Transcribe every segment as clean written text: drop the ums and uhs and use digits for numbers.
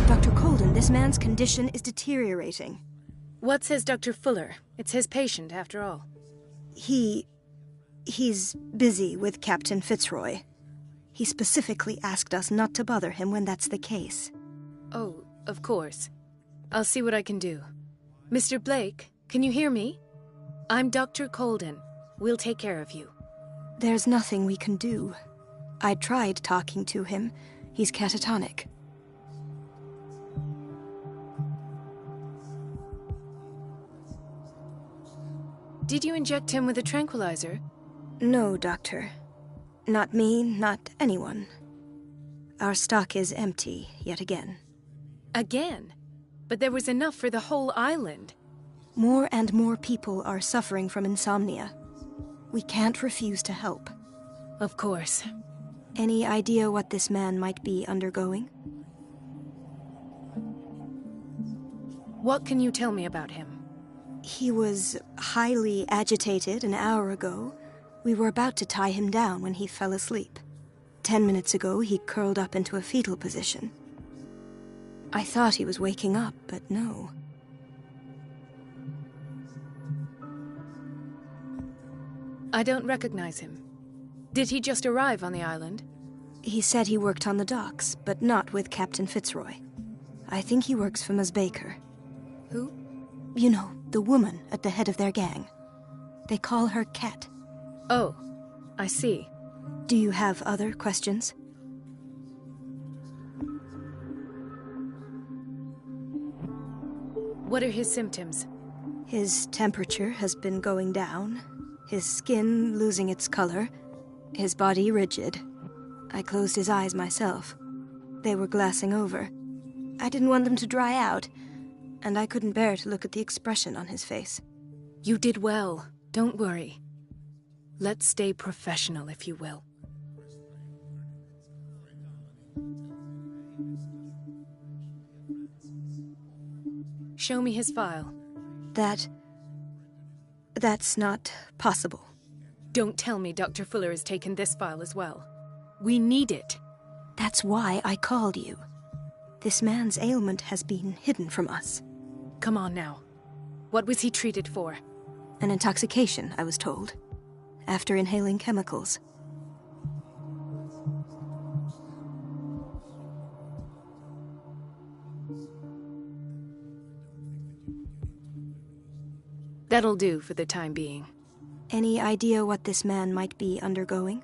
Dr. Colden, this man's condition is deteriorating. What says Dr. Fuller? It's his patient, after all. He's busy with Captain Fitzroy. He specifically asked us not to bother him when that's the case. Oh, of course. I'll see what I can do. Mr. Blake, can you hear me? I'm Dr. Colden. We'll take care of you. There's nothing we can do. I tried talking to him. He's catatonic. Did you inject him with a tranquilizer? No, Doctor. Not me, not anyone. Our stock is empty, yet again. Again? But there was enough for the whole island. More and more people are suffering from insomnia. We can't refuse to help. Of course. Any idea what this man might be undergoing? What can you tell me about him? He was highly agitated an hour ago. We were about to tie him down when he fell asleep. 10 minutes ago, he curled up into a fetal position. I thought he was waking up, but no. I don't recognize him. Did he just arrive on the island? He said he worked on the docks, but not with Captain Fitzroy. I think he works for Ms. Baker. Who? You know, the woman at the head of their gang. They call her Cat. Oh, I see. Do you have other questions? What are his symptoms? His temperature has been going down, his skin losing its color, his body rigid. I closed his eyes myself. They were glassing over. I didn't want them to dry out, and I couldn't bear to look at the expression on his face. You did well. Don't worry. Let's stay professional, if you will. Show me his file. That's not possible. Don't tell me Dr. Fuller has taken this file as well. We need it. That's why I called you. This man's ailment has been hidden from us. Come on now. What was he treated for? An intoxication, I was told. After inhaling chemicals. That'll do for the time being. Any idea what this man might be undergoing?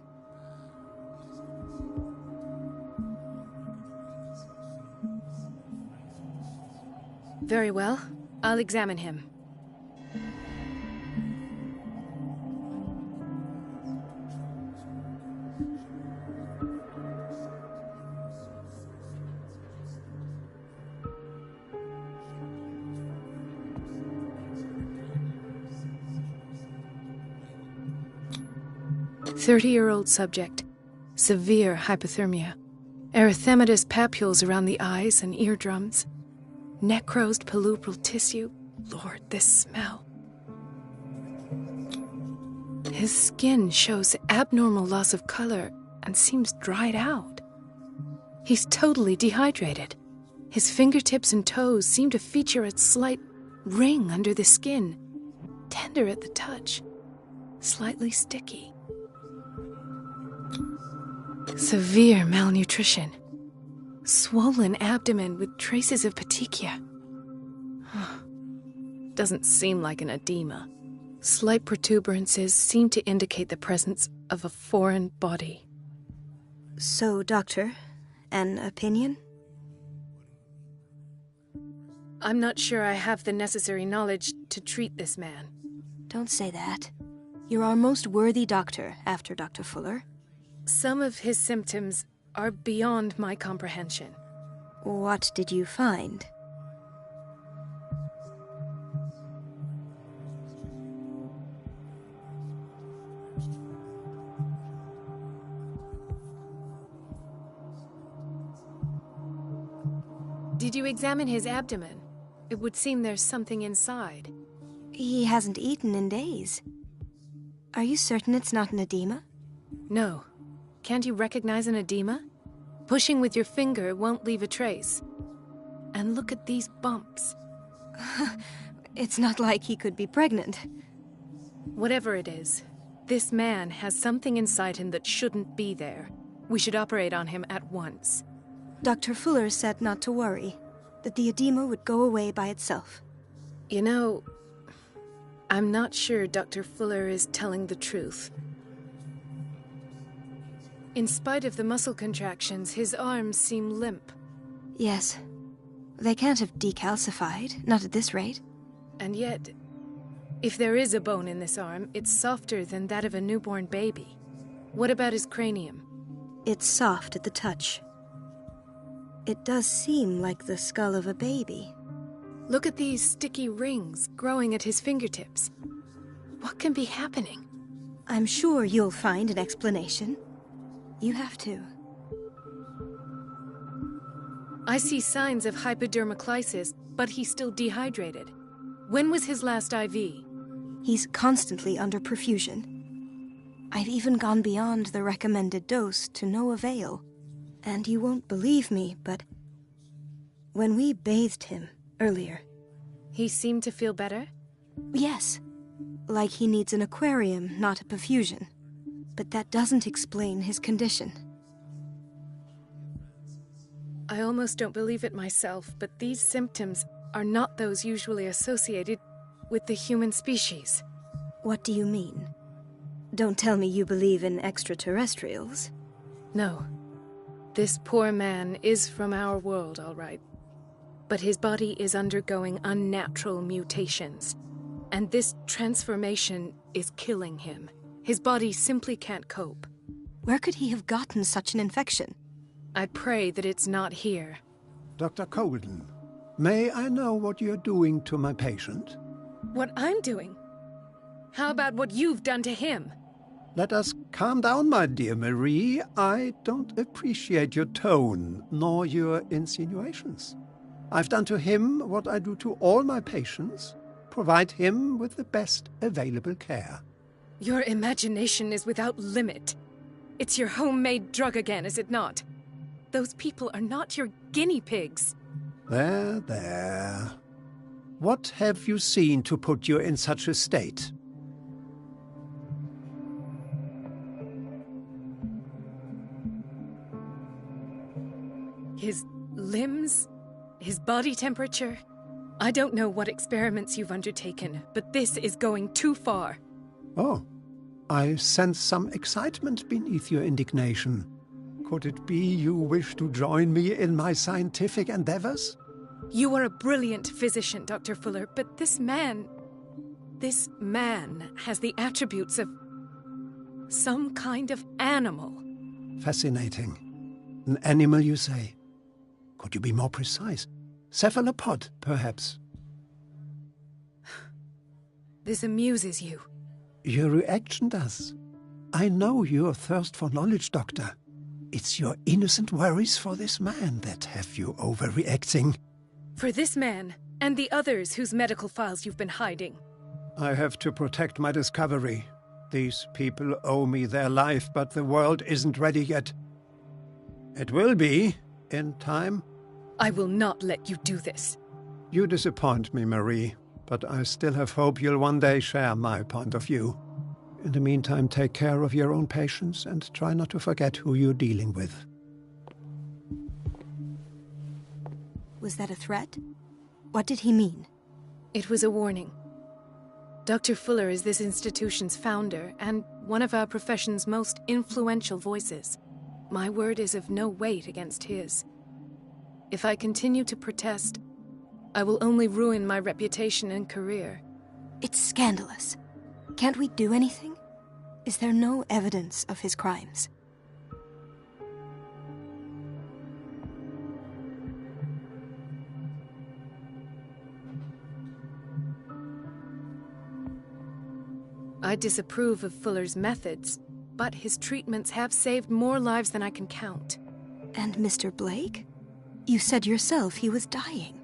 Very well. I'll examine him. "30-year-old subject. Severe hypothermia. Erythematous papules around the eyes and eardrums. Necrosed palpebral tissue. Lord, this smell. His skin shows abnormal loss of color and seems dried out. He's totally dehydrated. His fingertips and toes seem to feature a slight ring under the skin. Tender at the touch. Slightly sticky. Severe malnutrition. Swollen abdomen with traces of petechia. Doesn't seem like an edema. Slight protuberances seem to indicate the presence of a foreign body. So, Doctor, an opinion? I'm not sure I have the necessary knowledge to treat this man. Don't say that. You're our most worthy doctor after Dr. Fuller. Some of his symptoms are beyond my comprehension. What did you find? Did you examine his abdomen? It would seem there's something inside. He hasn't eaten in days. Are you certain it's not an edema? No. Can't you recognize an edema? Pushing with your finger won't leave a trace. And look at these bumps. It's not like he could be pregnant. Whatever it is, this man has something inside him that shouldn't be there. We should operate on him at once. Dr. Fuller said not to worry, that the edema would go away by itself. You know, I'm not sure Dr. Fuller is telling the truth. In spite of the muscle contractions, his arms seem limp. Yes. They can't have decalcified, not at this rate. And yet, if there is a bone in this arm, it's softer than that of a newborn baby. What about his cranium? It's soft at the touch. It does seem like the skull of a baby. Look at these sticky rings growing at his fingertips. What can be happening? I'm sure you'll find an explanation. You have to. I see signs of hypodermoclysis, but he's still dehydrated. When was his last IV? He's constantly under perfusion. I've even gone beyond the recommended dose to no avail. And you won't believe me, but when we bathed him earlier... He seemed to feel better? Yes. Like he needs an aquarium, not a perfusion. But that doesn't explain his condition. I almost don't believe it myself, but these symptoms are not those usually associated with the human species. What do you mean? Don't tell me you believe in extraterrestrials. No. This poor man is from our world, all right. But his body is undergoing unnatural mutations. And this transformation is killing him. His body simply can't cope. Where could he have gotten such an infection? I pray that it's not here. Dr. Colden, may I know what you're doing to my patient? What I'm doing? How about what you've done to him? Let us calm down, my dear Marie. I don't appreciate your tone, nor your insinuations. I've done to him what I do to all my patients. Provide him with the best available care. Your imagination is without limit. It's your homemade drug again, is it not? Those people are not your guinea pigs. There, there. What have you seen to put you in such a state? His limbs? His body temperature? I don't know what experiments you've undertaken, but this is going too far. Oh, I sense some excitement beneath your indignation. Could it be you wish to join me in my scientific endeavors? You are a brilliant physician, Dr. Fuller, but this man has the attributes of some kind of animal. Fascinating. An animal, you say? Could you be more precise? Cephalopod, perhaps? This amuses you. Your reaction does. I know your thirst for knowledge, Doctor. It's your innocent worries for this man that have you overreacting. For this man, and the others whose medical files you've been hiding. I have to protect my discovery. These people owe me their life, but the world isn't ready yet. It will be, in time. I will not let you do this. You disappoint me, Marie, but I still have hope you'll one day share my point of view. In the meantime, take care of your own patients and try not to forget who you're dealing with. Was that a threat? What did he mean? It was a warning. Dr. Fuller is this institution's founder and one of our profession's most influential voices. My word is of no weight against his. If I continue to protest, I will only ruin my reputation and career. It's scandalous. Can't we do anything? Is there no evidence of his crimes? I disapprove of Fuller's methods, but his treatments have saved more lives than I can count. And Mr. Blake? You said yourself he was dying.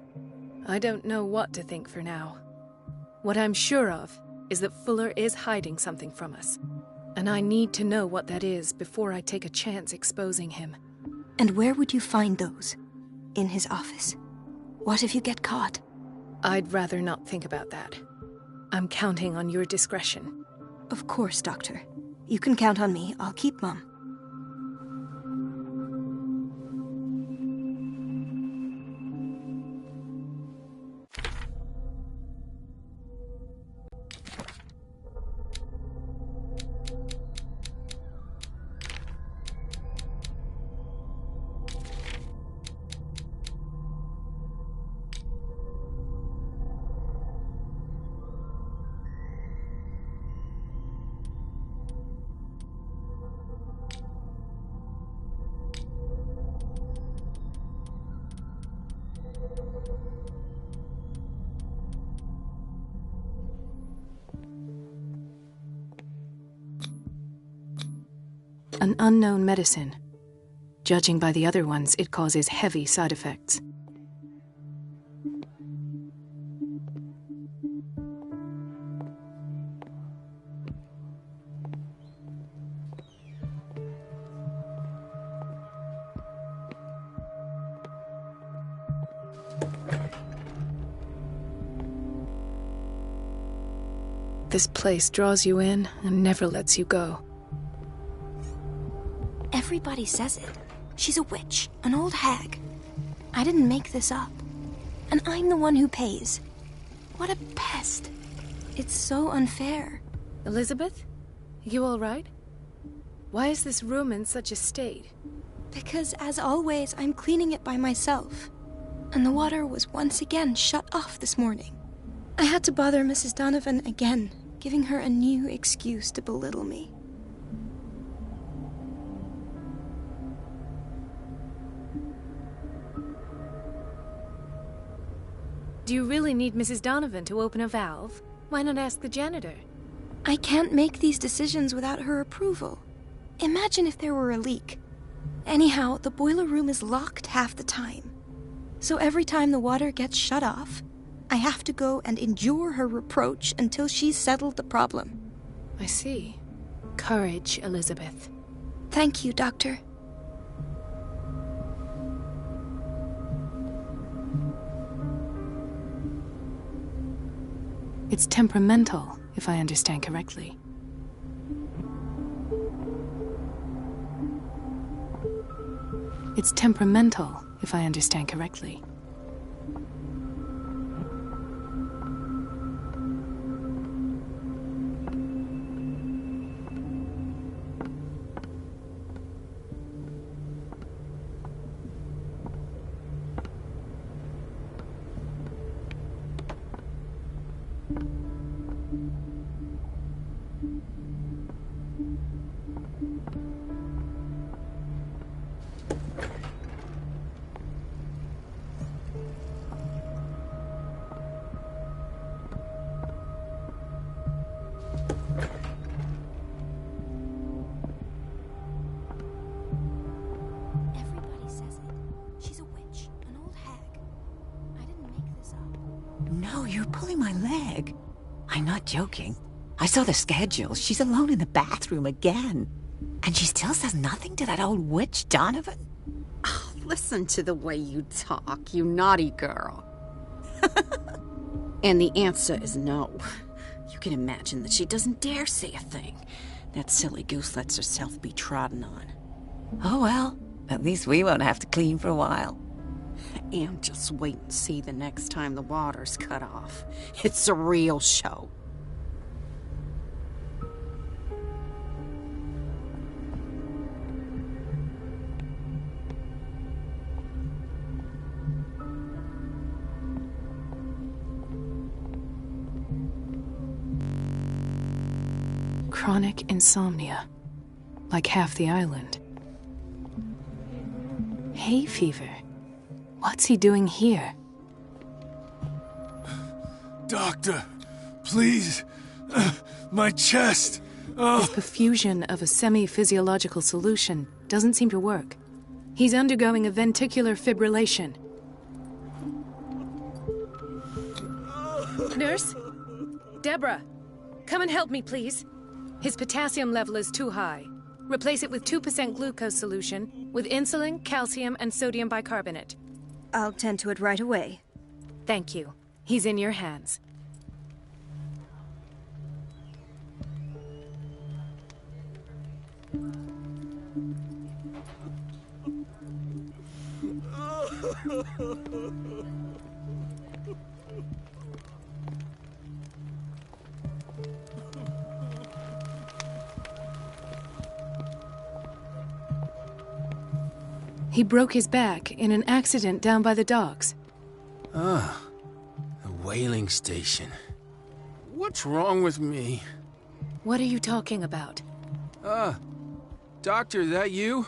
I don't know what to think for now. What I'm sure of is that Fuller is hiding something from us. And I need to know what that is before I take a chance exposing him. And where would you find those? In his office. What if you get caught? I'd rather not think about that. I'm counting on your discretion. Of course, Doctor. You can count on me. I'll keep Mum. An unknown medicine. Judging by the other ones, it causes heavy side effects. This place draws you in and never lets you go. Everybody says it. She's a witch, an old hag. I didn't make this up. And I'm the one who pays. What a pest. It's so unfair. Elizabeth? You all right? Why is this room in such a state? Because, as always, I'm cleaning it by myself. And the water was once again shut off this morning. I had to bother Mrs. Donovan again, giving her a new excuse to belittle me. Do you really need Mrs. Donovan to open a valve? Why not ask the janitor? I can't make these decisions without her approval. Imagine if there were a leak. Anyhow, the boiler room is locked half the time. So every time the water gets shut off, I have to go and endure her reproach until she's settled the problem. I see. Courage, Elizabeth. Thank you, Doctor. It's temperamental, if I understand correctly. It's temperamental, if I understand correctly. No, you're pulling my leg. I'm not joking. I saw the schedule. She's alone in the bathroom again. And she still says nothing to that old witch, Donovan. Oh, listen to the way you talk, you naughty girl. And the answer is no. You can imagine that she doesn't dare say a thing. That silly goose lets herself be trodden on. Oh well, at least we won't have to clean for a while. And just wait and see the next time the water's cut off. It's a real show. Chronic insomnia, like half the island. Hay fever. What's he doing here? Doctor, please. My chest. His perfusion of a semi-physiological solution doesn't seem to work. He's undergoing a ventricular fibrillation. Nurse? Deborah, come and help me, please. His potassium level is too high. Replace it with 2% glucose solution. with insulin, calcium, and sodium bicarbonate. I'll tend to it right away. Thank you. He's in your hands. He broke his back in an accident down by the docks. Ah, the whaling station. What's wrong with me? What are you talking about? Doctor, that you?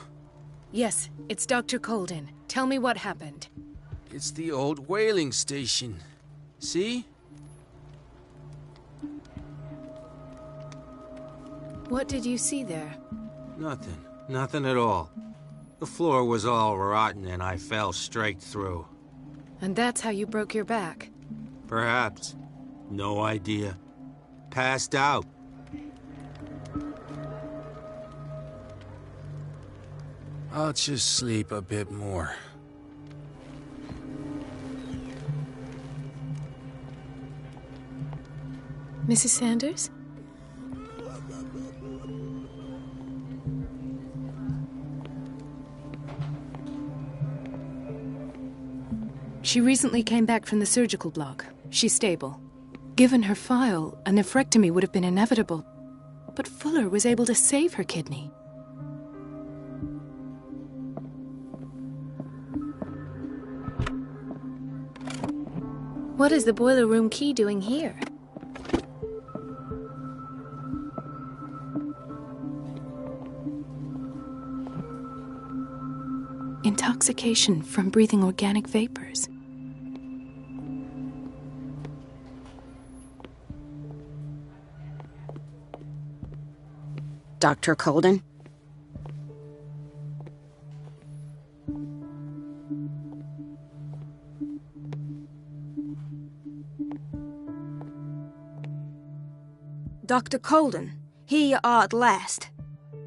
Yes, it's Dr. Colden. Tell me what happened. It's the old whaling station. See? What did you see there? Nothing. Nothing at all. The floor was all rotten and I fell straight through. And that's how you broke your back? Perhaps. No idea. Passed out. I'll just sleep a bit more. Mrs. Sanders? She recently came back from the surgical block. She's stable. Given her file, a nephrectomy would have been inevitable. But Fuller was able to save her kidney. What is the boiler room key doing here? Intoxication from breathing organic vapors. Dr. Colden? Dr. Colden, here you are at last.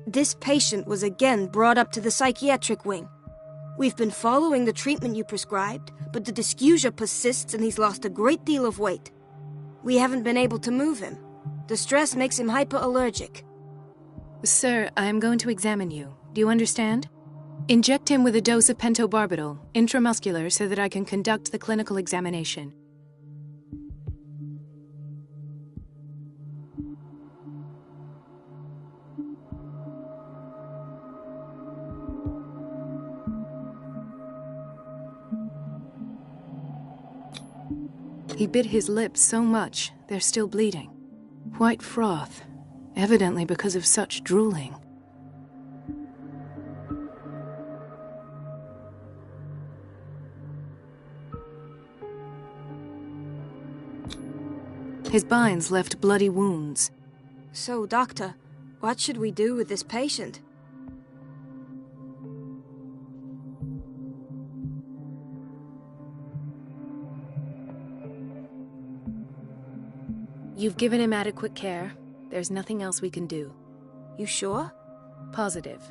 This patient was again brought up to the psychiatric wing. We've been following the treatment you prescribed, but the dysgeusia persists and he's lost a great deal of weight. We haven't been able to move him. The stress makes him hyperallergic. Sir, I am going to examine you. Do you understand? Inject him with a dose of pentobarbital, intramuscular, so that I can conduct the clinical examination. He bit his lips so much, they're still bleeding. White froth, evidently because of such drooling. His binds left bloody wounds. So, doctor, what should we do with this patient? You've given him adequate care. There's nothing else we can do. You sure? Positive.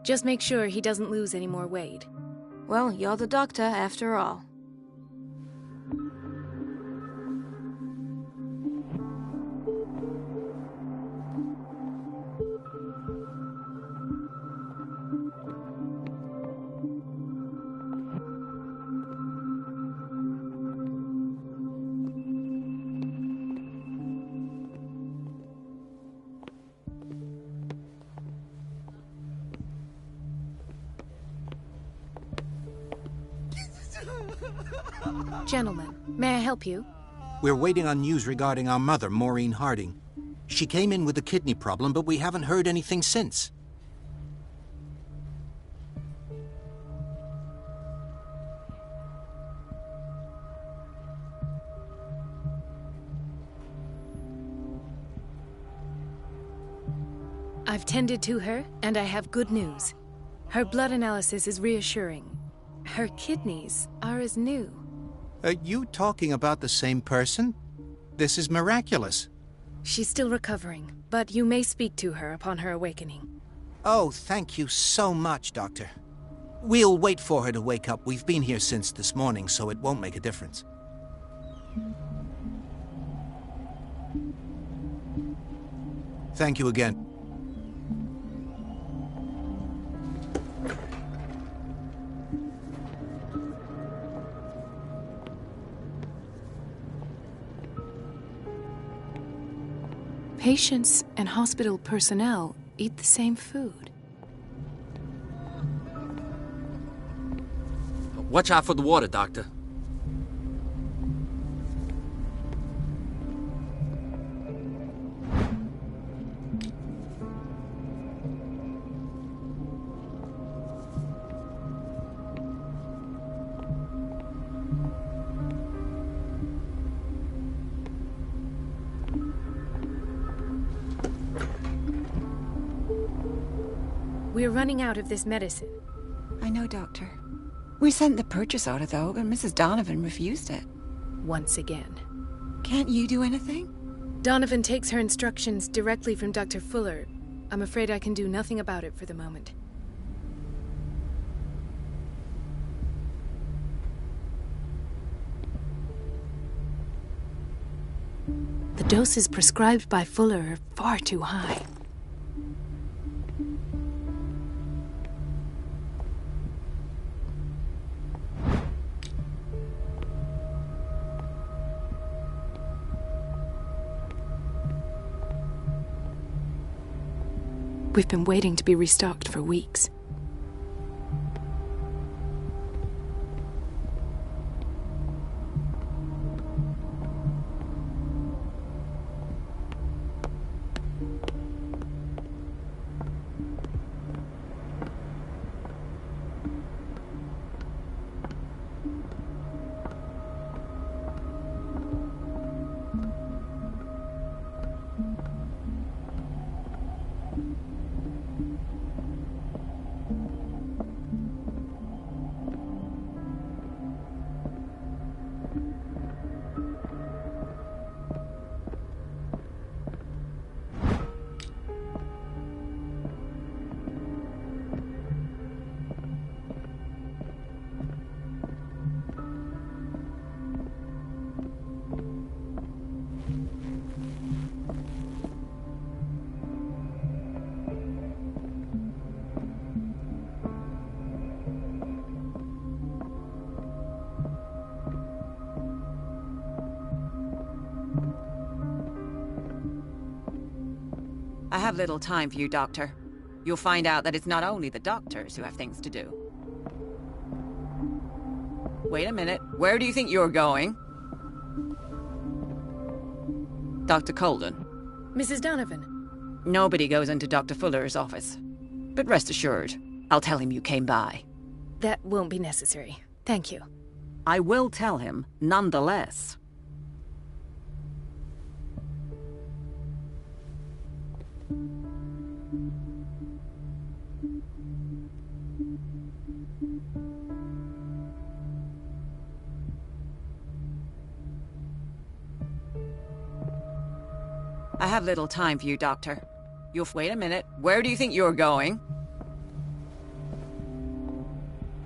Just make sure he doesn't lose any more weight. Well, you're the doctor after all. Gentlemen, may I help you? We're waiting on news regarding our mother, Maureen Harding. She came in with a kidney problem, but we haven't heard anything since. I've tended to her, and I have good news. Her blood analysis is reassuring. Her kidneys are as new. Are you talking about the same person? This is miraculous. She's still recovering, but you may speak to her upon her awakening. Oh, thank you so much, Doctor. We'll wait for her to wake up. We've been here since this morning, so it won't make a difference. Thank you again. Patients and hospital personnel eat the same food. Watch out for the water, Doctor. We're running out of this medicine. I know, Doctor. We sent the purchase order, though, and Mrs. Donovan refused it. Once again. Can't you do anything? Donovan takes her instructions directly from Dr. Fuller. I'm afraid I can do nothing about it for the moment. The doses prescribed by Fuller are far too high. We've been waiting to be restocked for weeks. I have little time for you, Doctor. You'll find out that it's not only the doctors who have things to do. Wait a minute. Where do you think you're going? Dr. Colden. Mrs. Donovan. Nobody goes into Dr. Fuller's office. But rest assured, I'll tell him you came by. That won't be necessary. Thank you. I will tell him, nonetheless. I have little time for you, Doctor. You'll wait a minute. Where do you think you're going?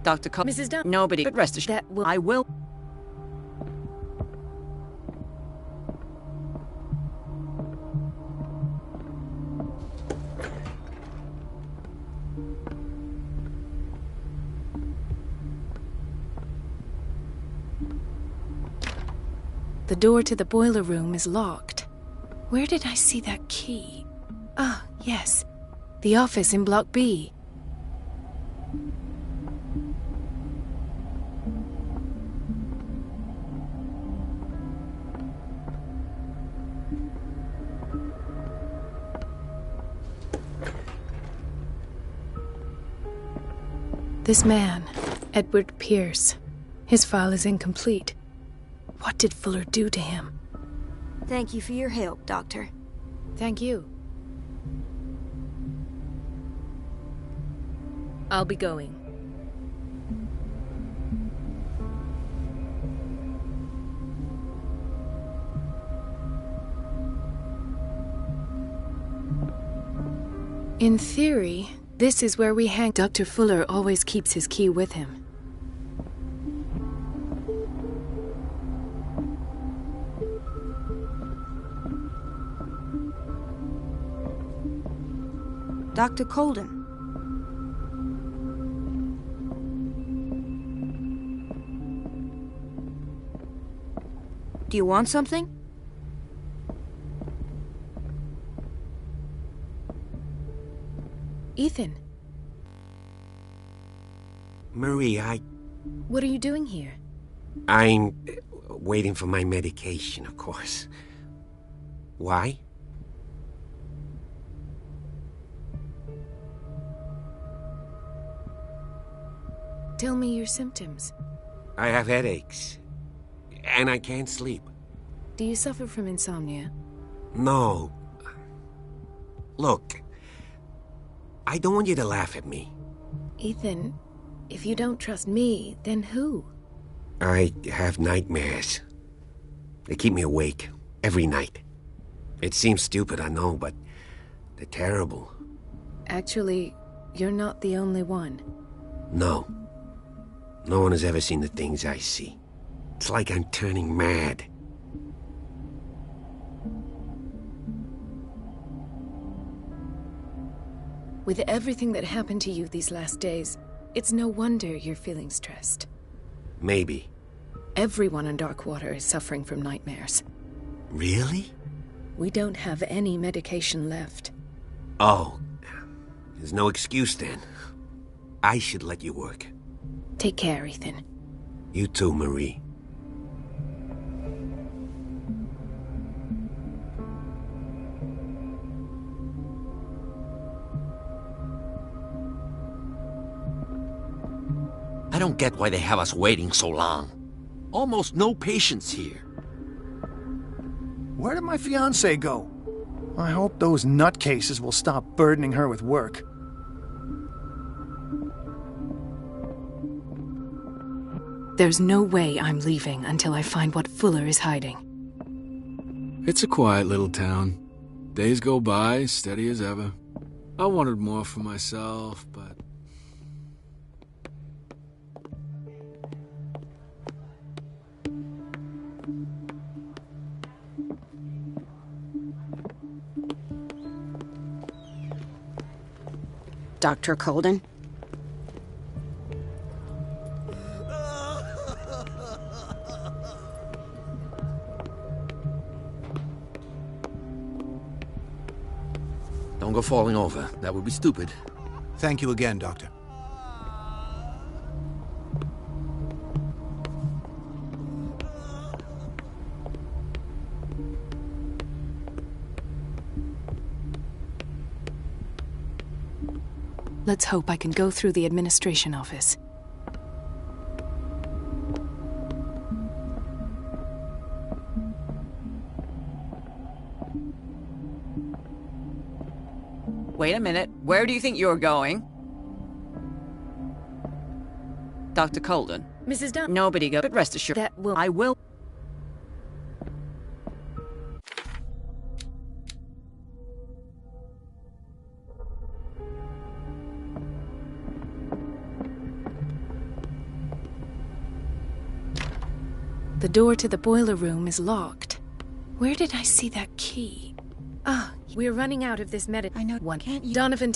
Dr. Mrs. Dunn. Nobody. But rest assured, That will. I will. The door to the boiler room is locked. Where did I see that key? Ah, yes. The office in Block B. This man, Edward Pierce, his file is incomplete. What did Fuller do to him? Thank you for your help, Doctor. Thank you. I'll be going. In theory, This is where we hang. Dr. Fuller always keeps his key with him. Dr. Colden. Do you want something? Ethan. Marie, What are you doing here? I'm waiting for my medication, of course. Why? Tell me your symptoms. I have headaches. And I can't sleep. Do you suffer from insomnia? No. Look, I don't want you to laugh at me. Ethan, if you don't trust me, then who? I have nightmares. They keep me awake every night. It seems stupid, I know, but they're terrible. Actually, you're not the only one. No. No one has ever seen the things I see. It's like I'm turning mad. With everything that happened to you these last days, it's no wonder you're feeling stressed. Maybe. Everyone in Darkwater is suffering from nightmares. Really? We don't have any medication left. Oh. There's no excuse then. I should let you work. Take care, Ethan. You too, Marie. I don't get why they have us waiting so long. Almost no patients here. Where did my fiancée go? I hope those nutcases will stop burdening her with work. There's no way I'm leaving until I find what Fuller is hiding. It's a quiet little town. Days go by, steady as ever. I wanted more for myself, but... Dr. Colden? Don't go falling over. That would be stupid. Thank you again, Doctor. Let's hope I can go through the administration office. Wait a minute. Where do you think you're going? Dr. Colden. Mrs. Dunn. Nobody go, but rest assured. I will. The door to the boiler room is locked. Where did I see that key? Ah, we're running out of this I know. one. Can't you? Donovan.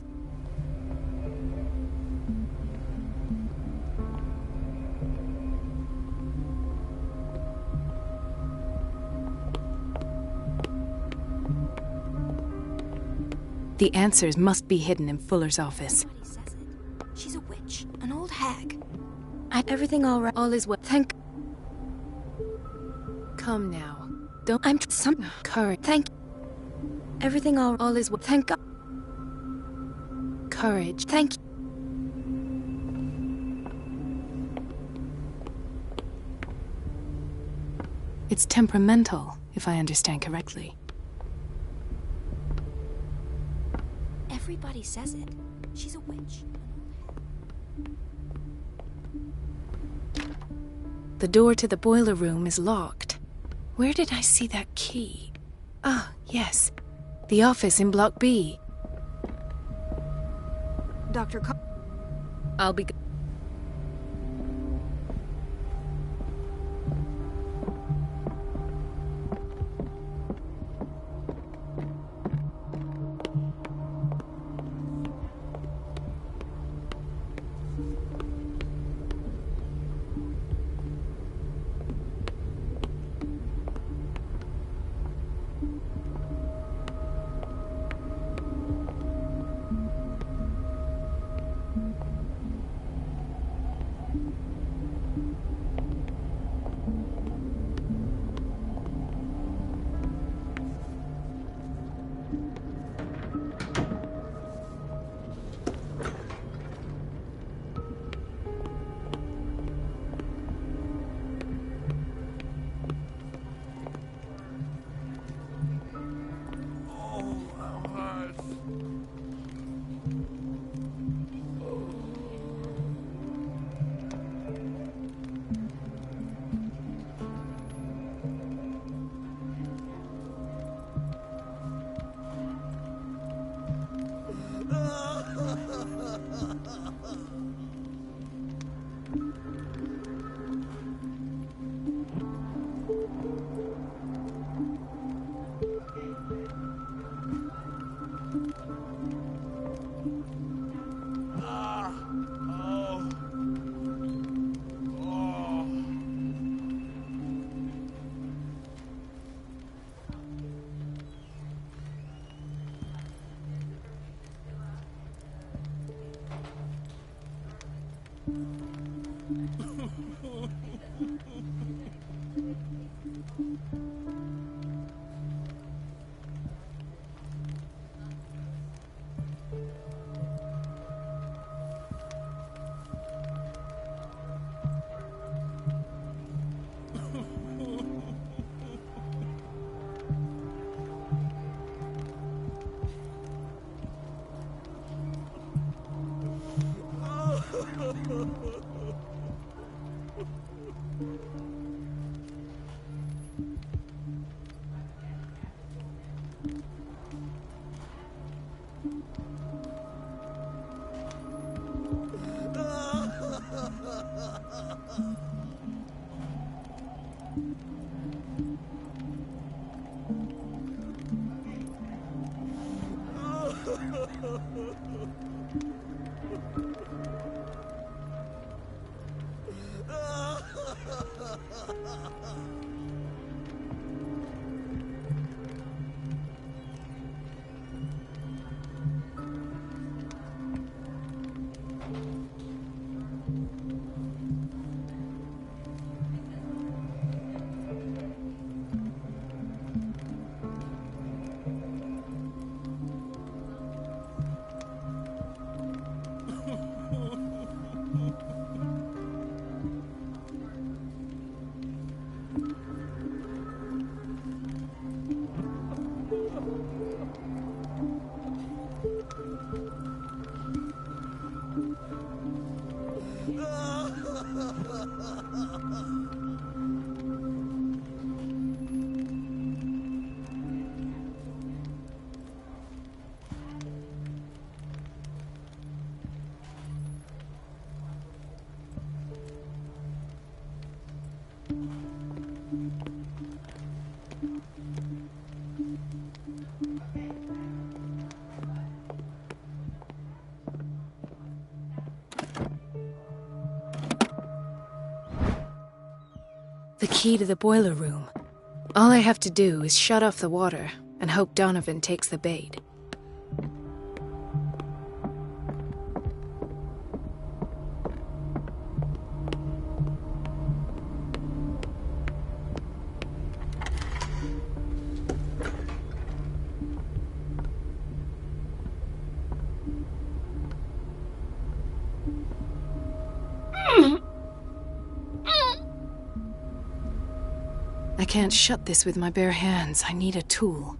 The answers must be hidden in Fuller's office. Everybody says it. She's a witch, an old hag. Everything all right? All is well. Thank. Come now. Don't. I'm some Courage. Thank. Everything all is well. Thank God. Courage. Thank you. It's temperamental, if I understand correctly. Everybody says it. She's a witch. The door to the boiler room is locked. Where did I see that key? Ah, yes. The office in Block B. Dr. I'll be... The key to the boiler room. All I have to do is shut off the water and hope Donovan takes the bait. I can't shut this with my bare hands. I need a tool.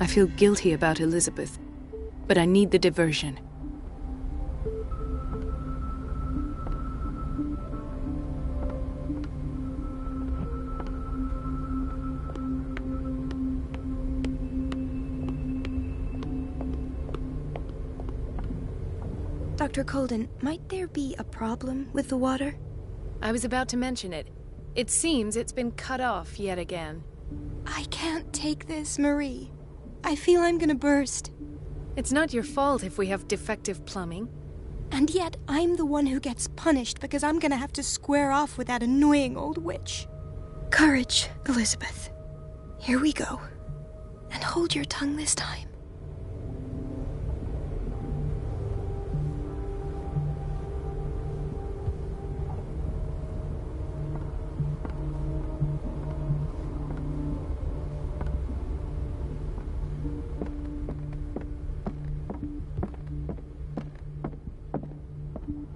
I feel guilty about Elizabeth, but I need the diversion. Dr. Colden, might there be a problem with the water? I was about to mention it. It seems it's been cut off yet again. I can't take this, Marie. I feel I'm gonna burst. It's not your fault if we have defective plumbing. And yet, I'm the one who gets punished because I'm gonna have to square off with that annoying old witch. Courage, Elizabeth. Here we go. And hold your tongue this time.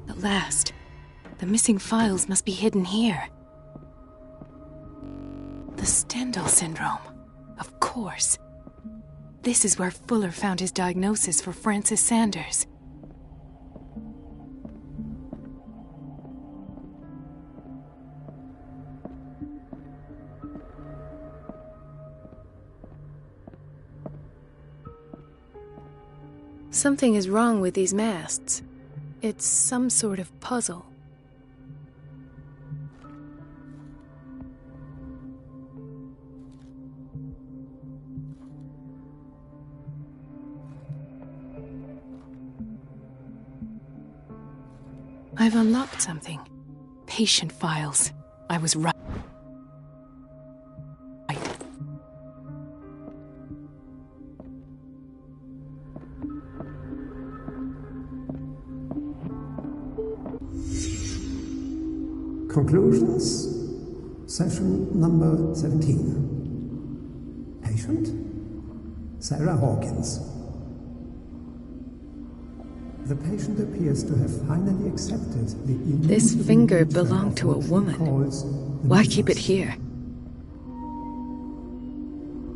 At last. The missing files must be hidden here. The Stendhal syndrome. Of course. This is where Fuller found his diagnosis for Francis Sanders. Something is wrong with these masts. It's some sort of puzzle. I've unlocked something. Patient files. I was right. Conclusions, session number 17. Patient, Sarah Hawkins. The patient appears to have finally accepted the... This finger belonged to a woman. Why keep it here?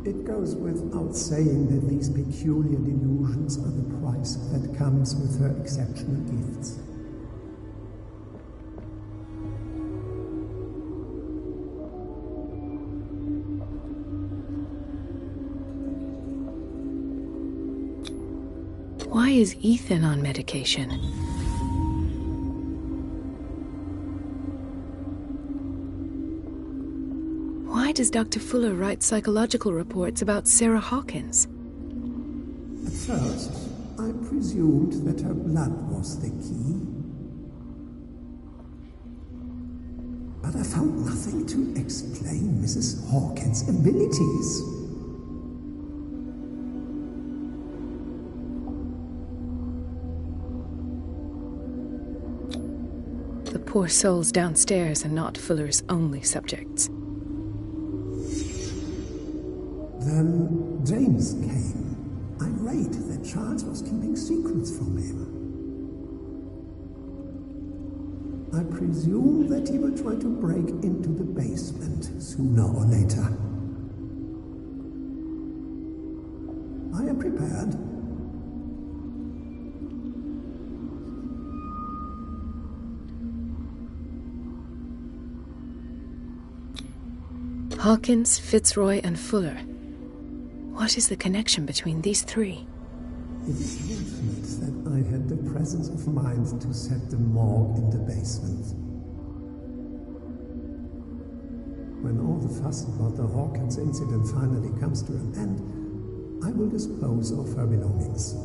It goes without saying that these peculiar delusions are the price that comes with her exceptional gifts. Why is Ethan on medication? Why does Dr. Fuller write psychological reports about Sarah Hawkins? At first, I presumed that her blood was the key. But I found nothing to explain Mrs. Hawkins' abilities. The poor souls downstairs are not Fuller's only subjects. Then James came, irate that Charles was keeping secrets from him. I presume that he will try to break into the basement sooner or later. I am prepared. Hawkins, Fitzroy, and Fuller. What is the connection between these three? It is fortunate that I had the presence of mind to set the morgue in the basement. When all the fuss about the Hawkins incident finally comes to an end, I will dispose of her belongings.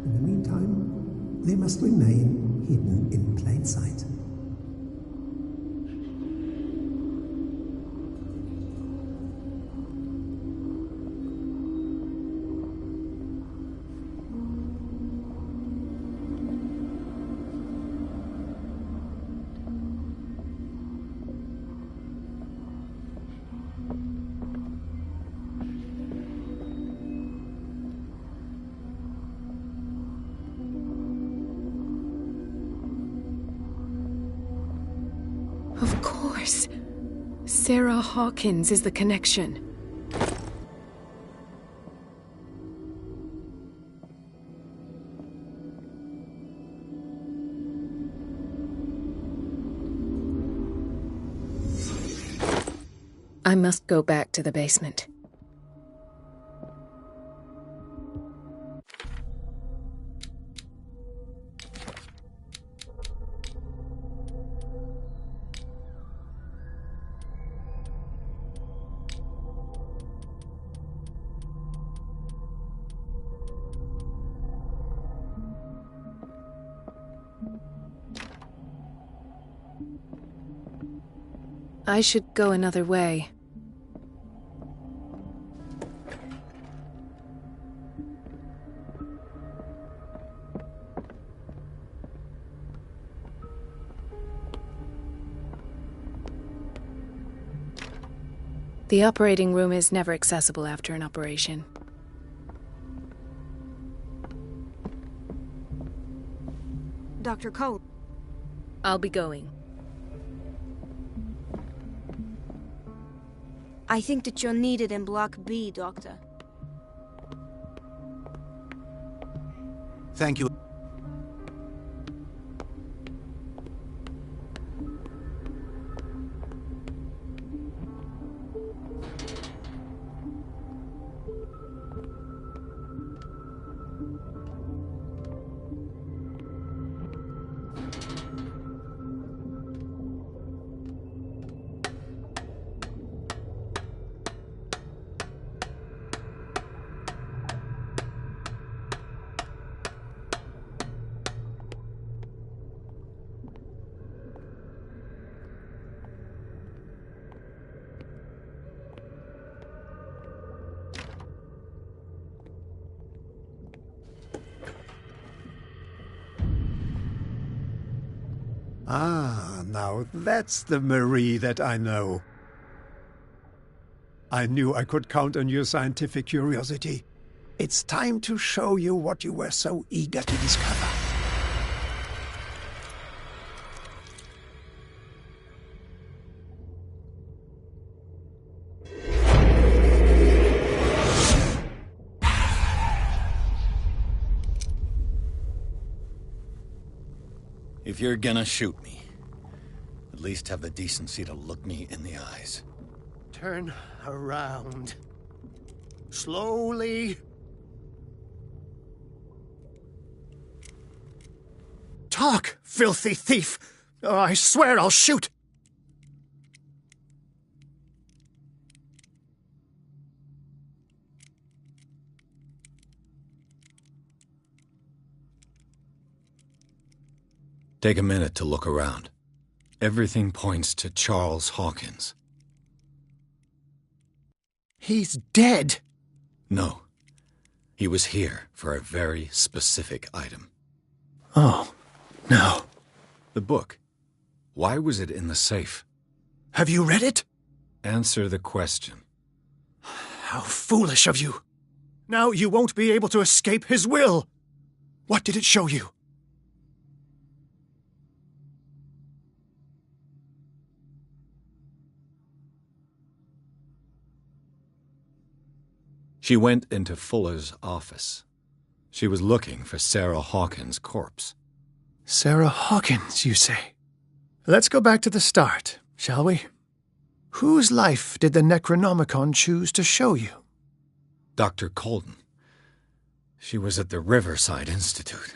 In the meantime, they must remain hidden in plain sight. Of course. Sarah Hawkins is the connection. I must go back to the basement. I should go another way. The operating room is never accessible after an operation. Dr. Cole. I'll be going. I think that you're needed in Block B, Doctor. Thank you. Ah, now that's the Marie that I know. I knew I could count on your scientific curiosity. It's time to show you what you were so eager to discover. If you're gonna shoot me, at least have the decency to look me in the eyes. Turn around. Slowly. Talk, filthy thief! Or I swear I'll shoot! Take a minute to look around. Everything points to Charles Hawkins. He's dead! No. He was here for a very specific item. Oh, no. The book. Why was it in the safe? Have you read it? Answer the question. How foolish of you! Now you won't be able to escape his will! What did it show you? She went into Fuller's office. She was looking for Sarah Hawkins' corpse. Sarah Hawkins, you say? Let's go back to the start, shall we? Whose life did the Necronomicon choose to show you? Dr. Colden. She was at the Riverside Institute.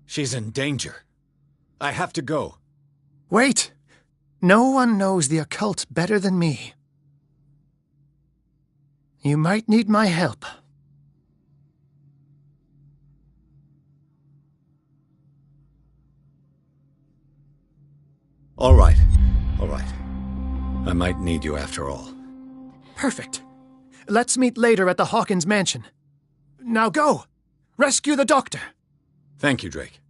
She's in danger. I have to go. Wait! No one knows the occult better than me. You might need my help. All right. All right. I might need you after all. Perfect. Let's meet later at the Hawkins mansion. Now go! Rescue the doctor! Thank you, Drake.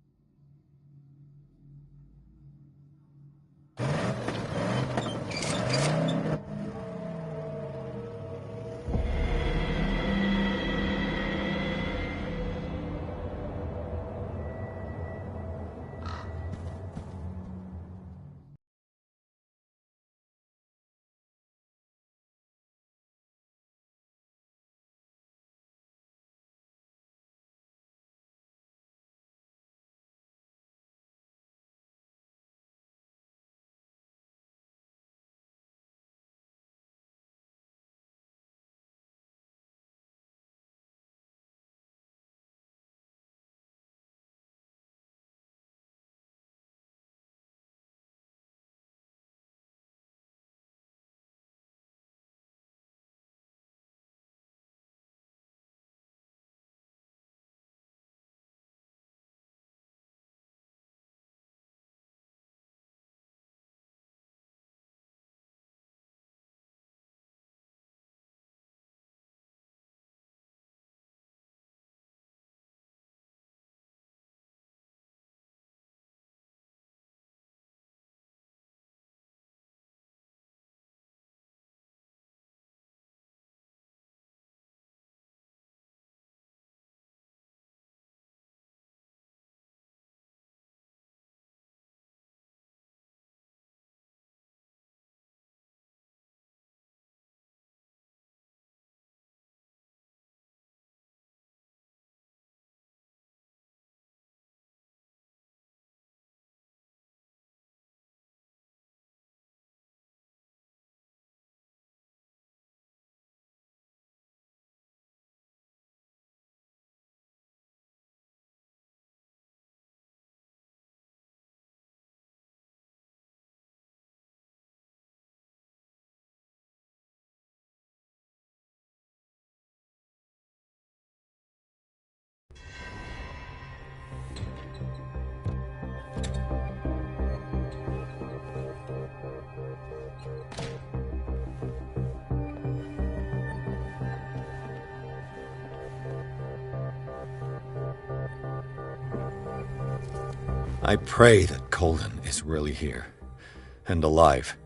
I pray that Colden is really here. And alive.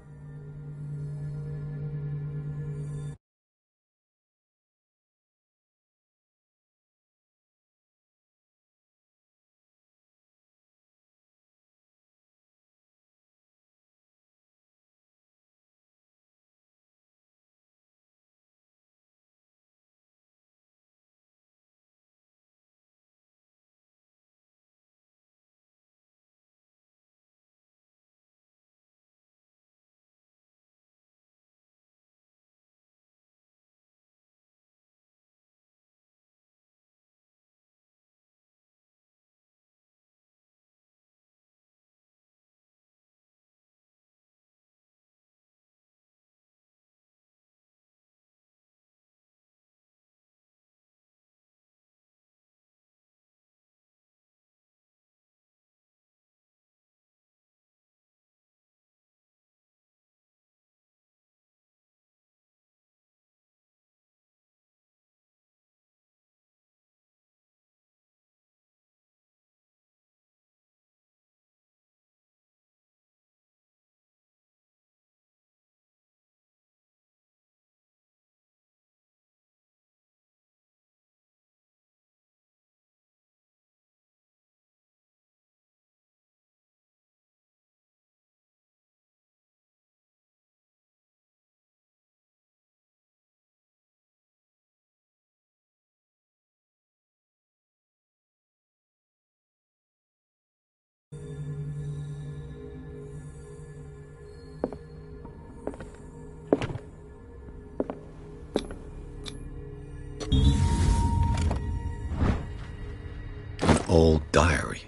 An old diary.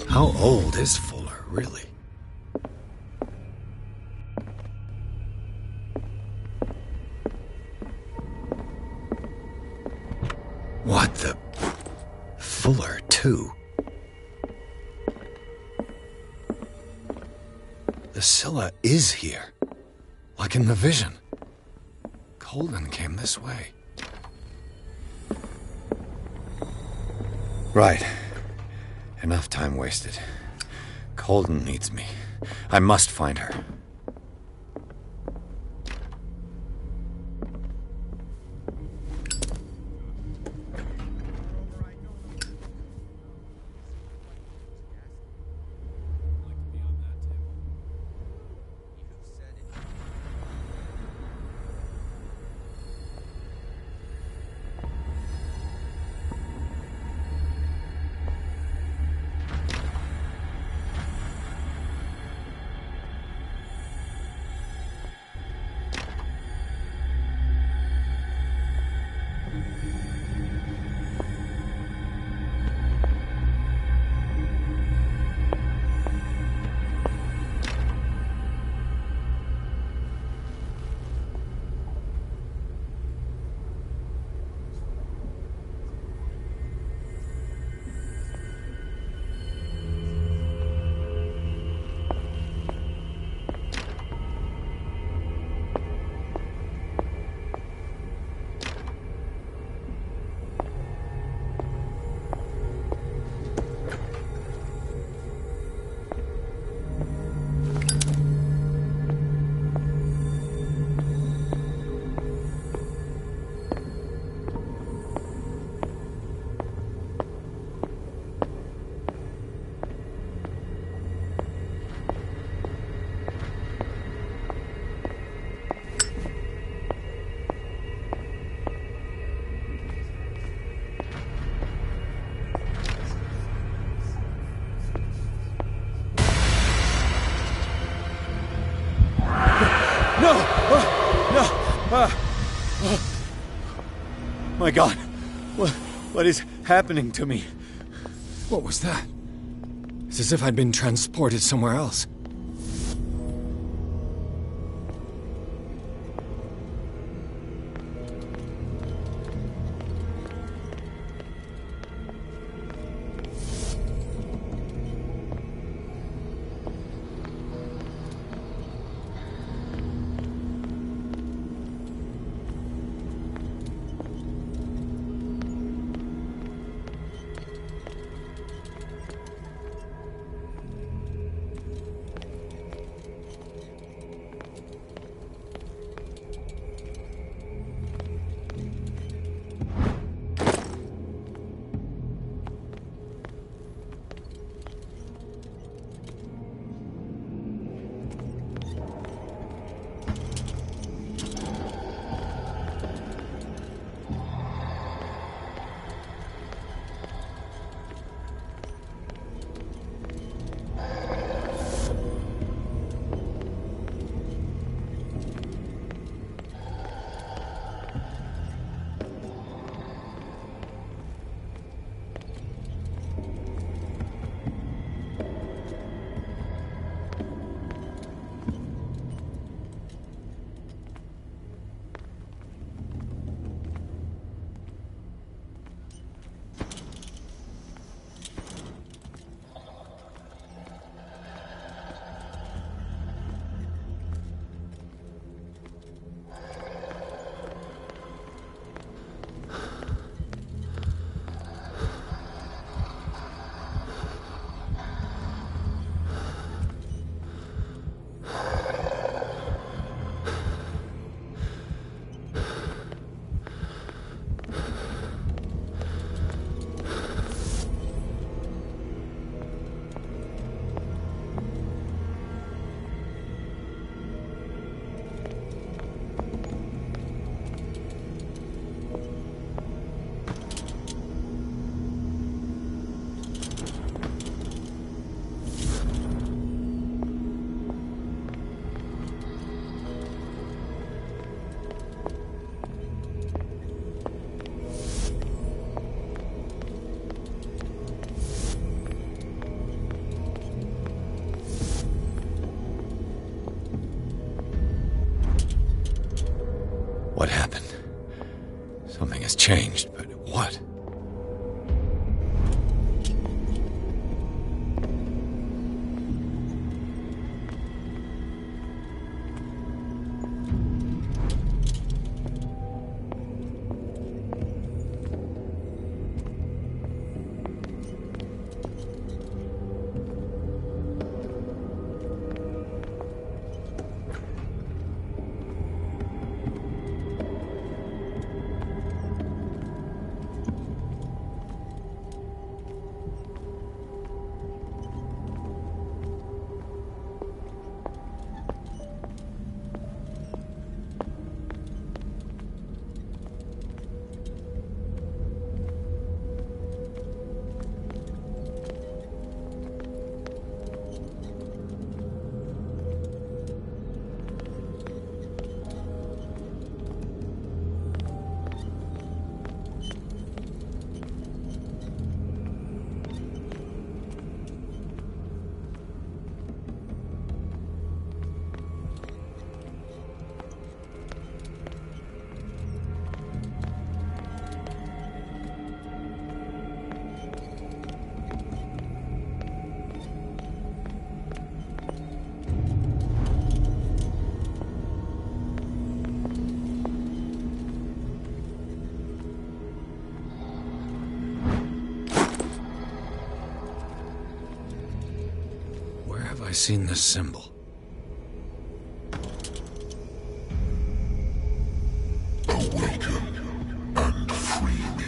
How old is Fuller, really? What the... Fuller, too. The Scylla is here. Like in the vision. Colden came this way. Right. Enough time wasted. Colden needs me. I must find her. My God, what is happening to me? What was that? It's as if I'd been transported somewhere else. What happened? Something has changed, but what? I've seen this symbol. Awaken and free me.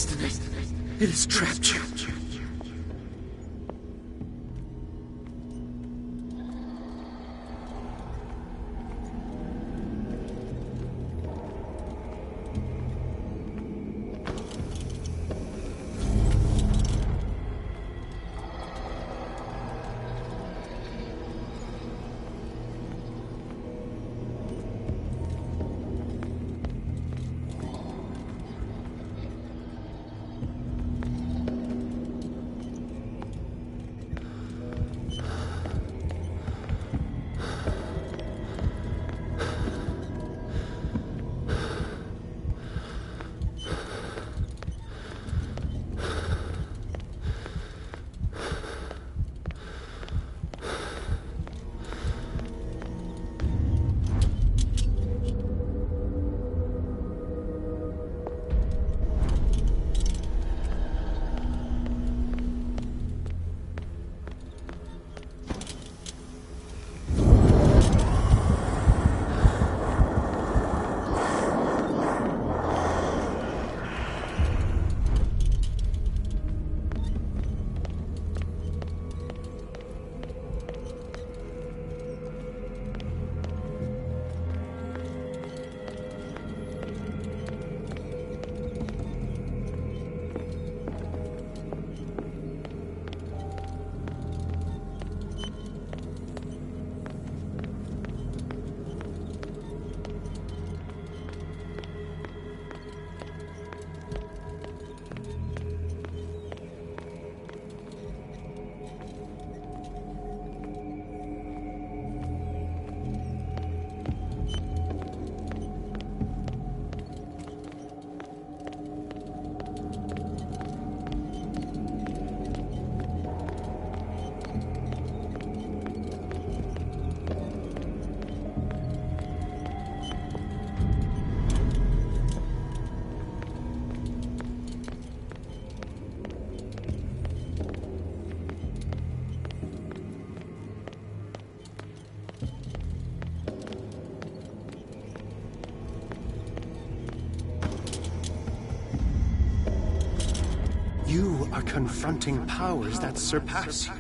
destiny. It has trapped you. You are confronting powers that surpass you.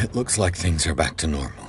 It looks like things are back to normal.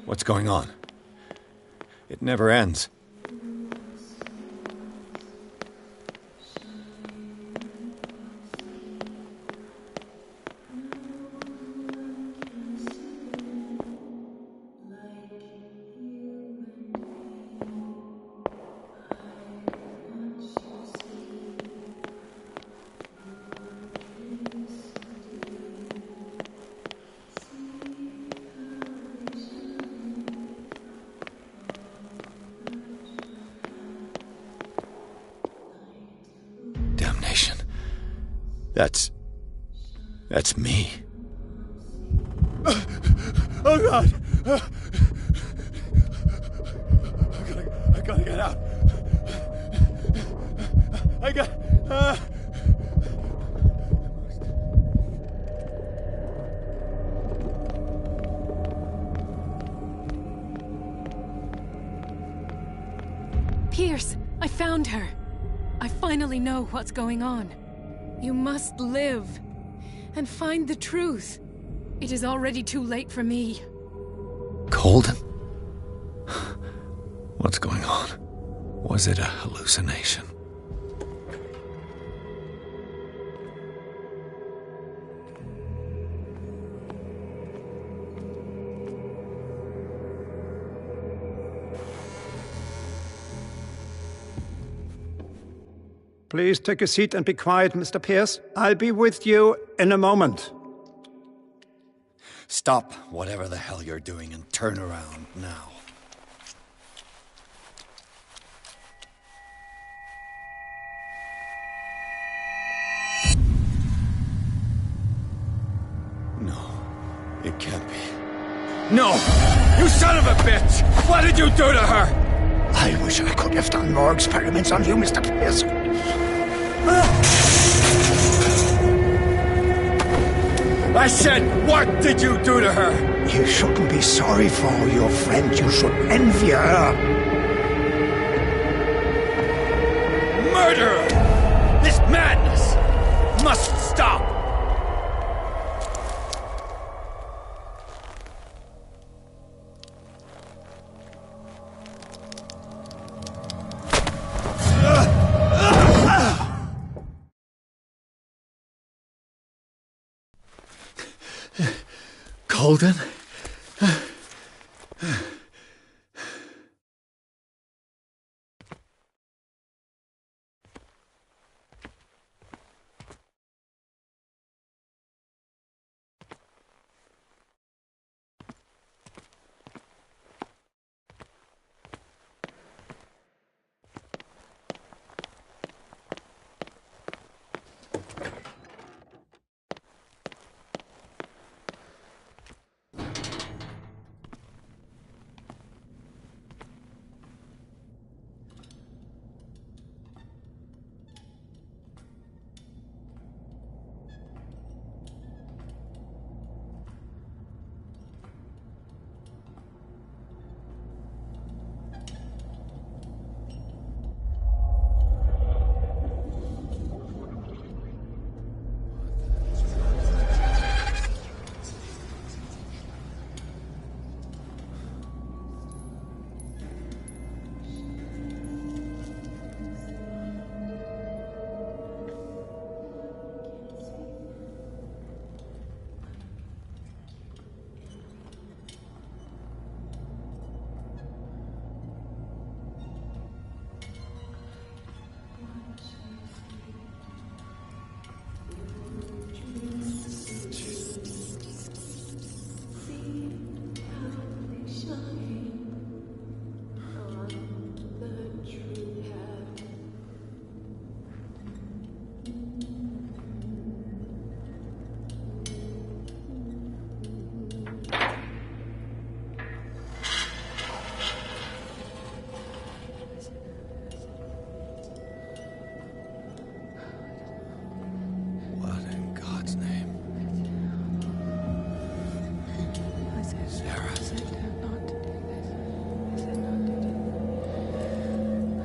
What's going on? It never ends. Damnation. That's me. Oh, God! I gotta get out. Pierce, I found her. I finally know what's going on. You must live and find the truth. It is already too late for me. Colden? What's going on? Was it a hallucination? Please take a seat and be quiet, Mr. Pierce. I'll be with you in a moment. Stop whatever the hell you're doing and turn around now. No, it can't be. No! You son of a bitch! What did you do to her? I wish I could have done more experiments on you, Mr. Pierce. I said, what did you do to her? You shouldn't be sorry for your friend. You should envy her. Murderer! This madness must stop! Colden?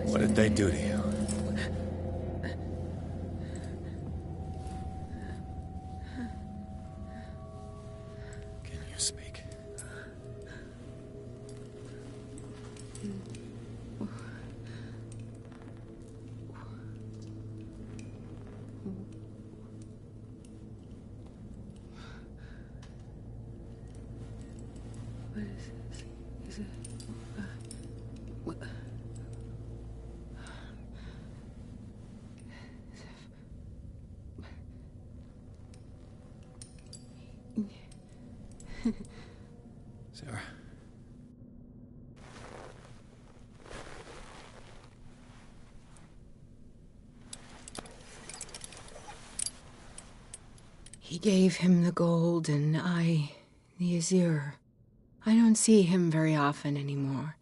What did they do to you? Can you speak? What is this? Is it... what? Sarah. He gave him the gold and I the azure. I don't see him very often anymore.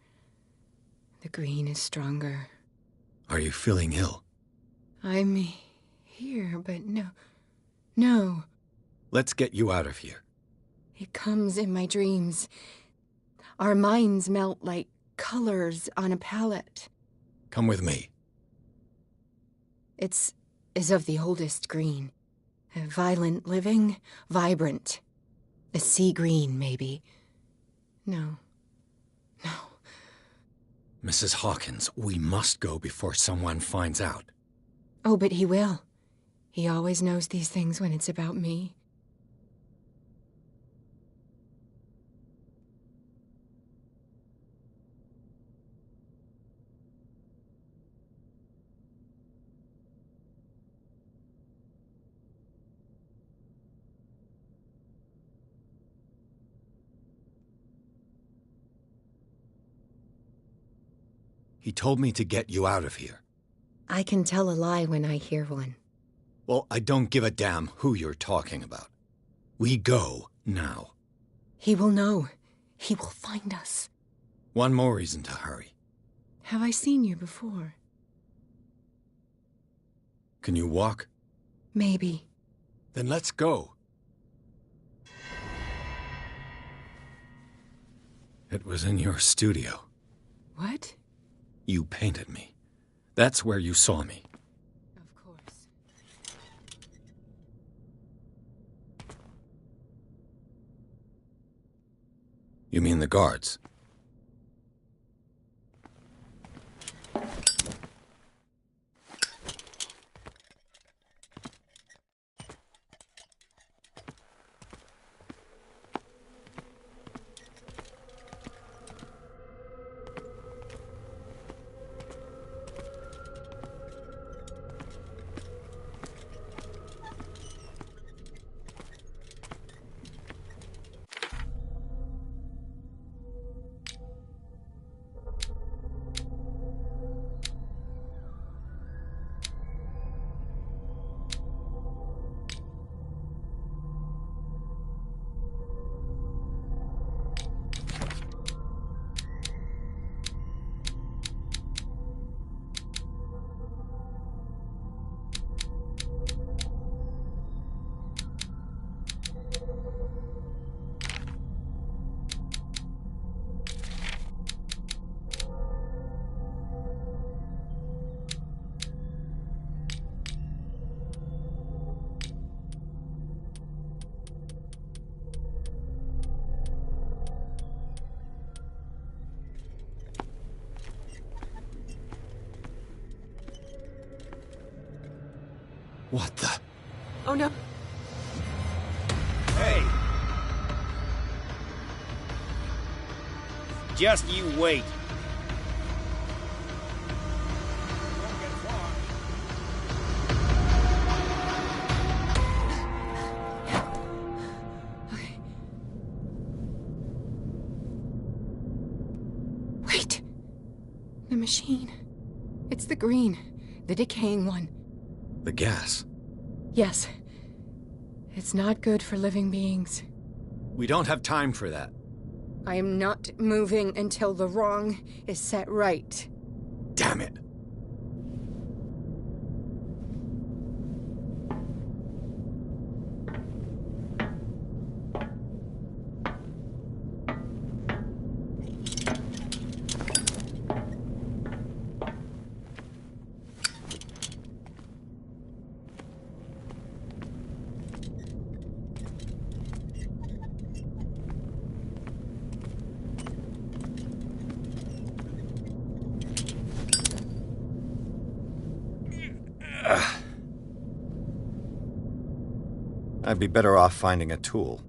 The green is stronger. Are you feeling ill? I'm here, but no. Let's get you out of here. It comes in my dreams. Our minds melt like colors on a palette. Come with me. It's as of the oldest green. Violent living, vibrant. A sea green, maybe. No. Mrs. Hawkins, we must go before someone finds out. Oh, but he will. He always knows these things when it's about me. He told me to get you out of here. I can tell a lie when I hear one. Well, I don't give a damn who you're talking about. We go now. He will know. He will find us. One more reason to hurry. Have I seen you before? Can you walk? Maybe. Then let's go. It was in your studio. What? You painted me. That's where you saw me. Of course. You mean the guards? What the? Oh, no. Hey! Just you wait. Wait. The machine. It's the green. The decaying one. The gas. Yes. It's not good for living beings. We don't have time for that. I am not moving until the wrong is set right. Damn it. I'd be better off finding a tool.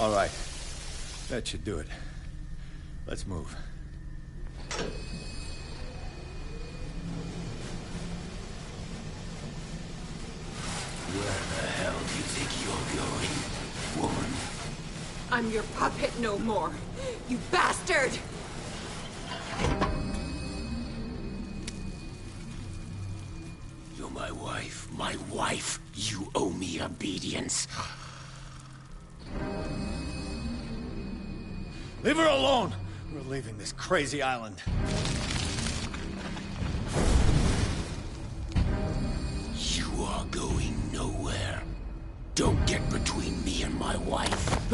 All right. That should do it. Let's move. Where the hell do you think you're going, woman? I'm your puppet no more, you bastard! You're my wife. My wife. You owe me obedience. Leave her alone! We're leaving this crazy island. You are going nowhere. Don't get between me and my wife.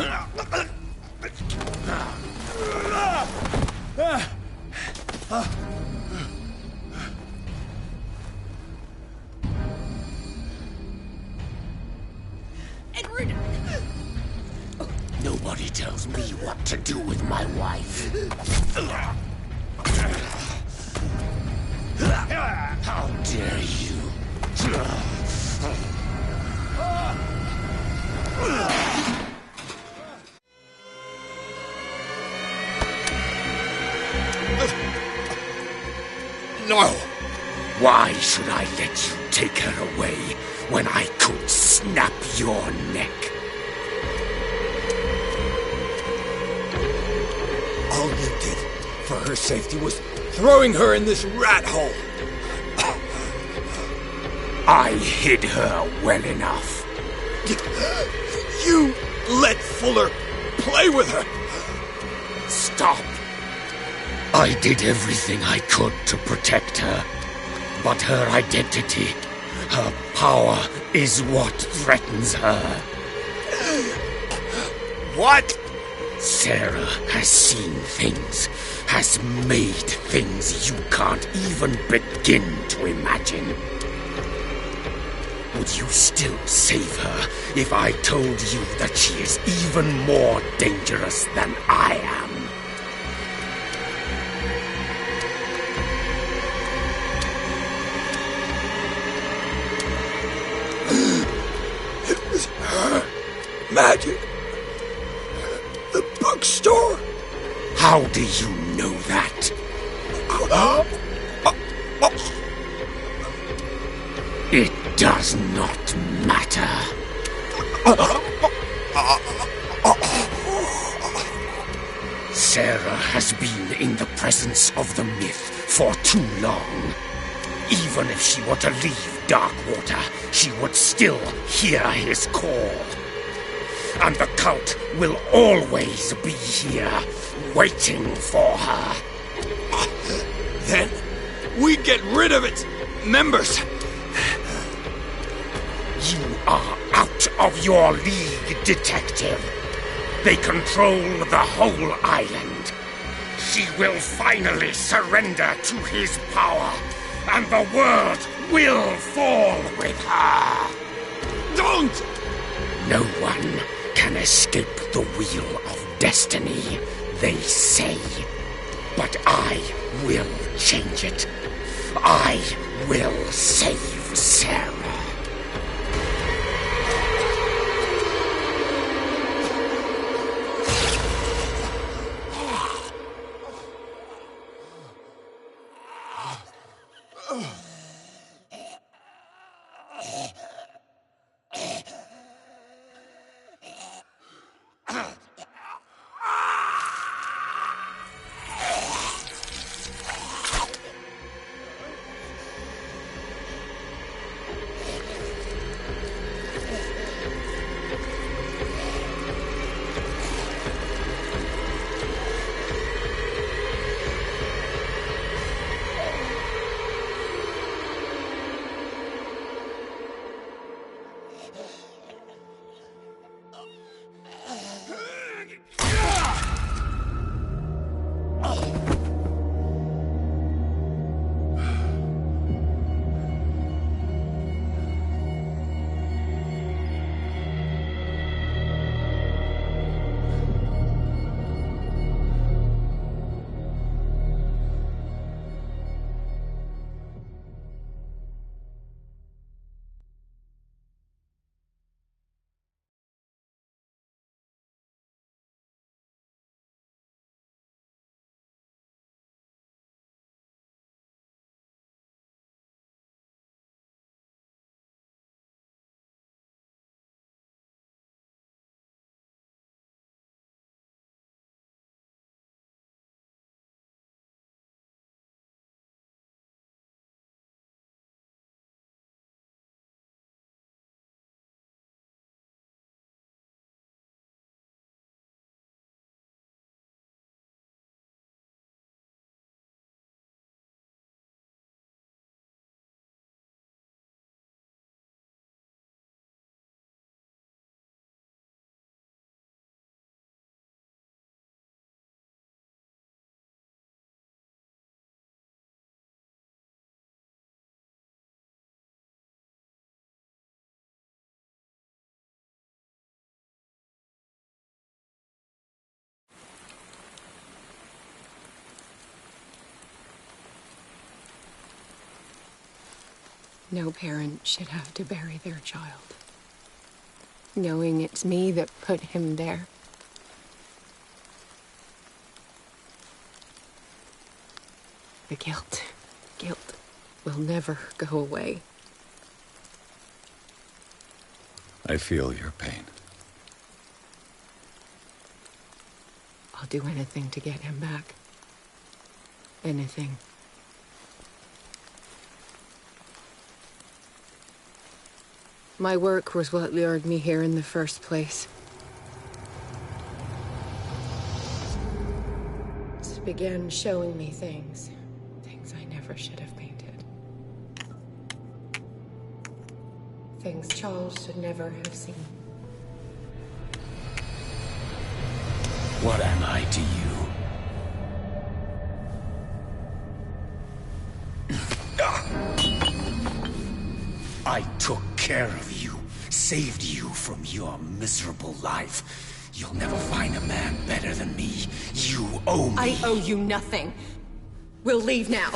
Edward! Nobody tells me what to do with my wife. How dare you? No! Why should I let you take her away when I could snap your neck? All you did for her safety was throwing her in this rat hole. I hid her well enough. You let Fuller play with her. Stop. I did everything I could to protect her. But her identity, her power, is what threatens her. What? Sarah has seen things, has made things you can't even begin to imagine. Would you still save her if I told you that she is even more dangerous than I am? It was her magic. The bookstore. How do you know that? It does not matter. Sarah has been in the presence of the myth for too long. Even if she were to leave Darkwater, she would still hear his call. And the cult will always be here, waiting for her. Then we get rid of its members. You are out of your league, detective. They control the whole island. She will finally surrender to his power, and the world will fall with her. Don't! No one can escape the wheel of destiny, they say. But I will change it. I will save Sarah. No parent should have to bury their child, knowing it's me that put him there. The guilt will never go away. I feel your pain. I'll do anything to get him back. Anything. My work was what lured me here in the first place. It began showing me things I never should have painted. Things Charles should never have seen. What am I to you? I took care of you, saved you from your miserable life. You'll never find a man better than me. You owe me. I owe you nothing. We'll leave now.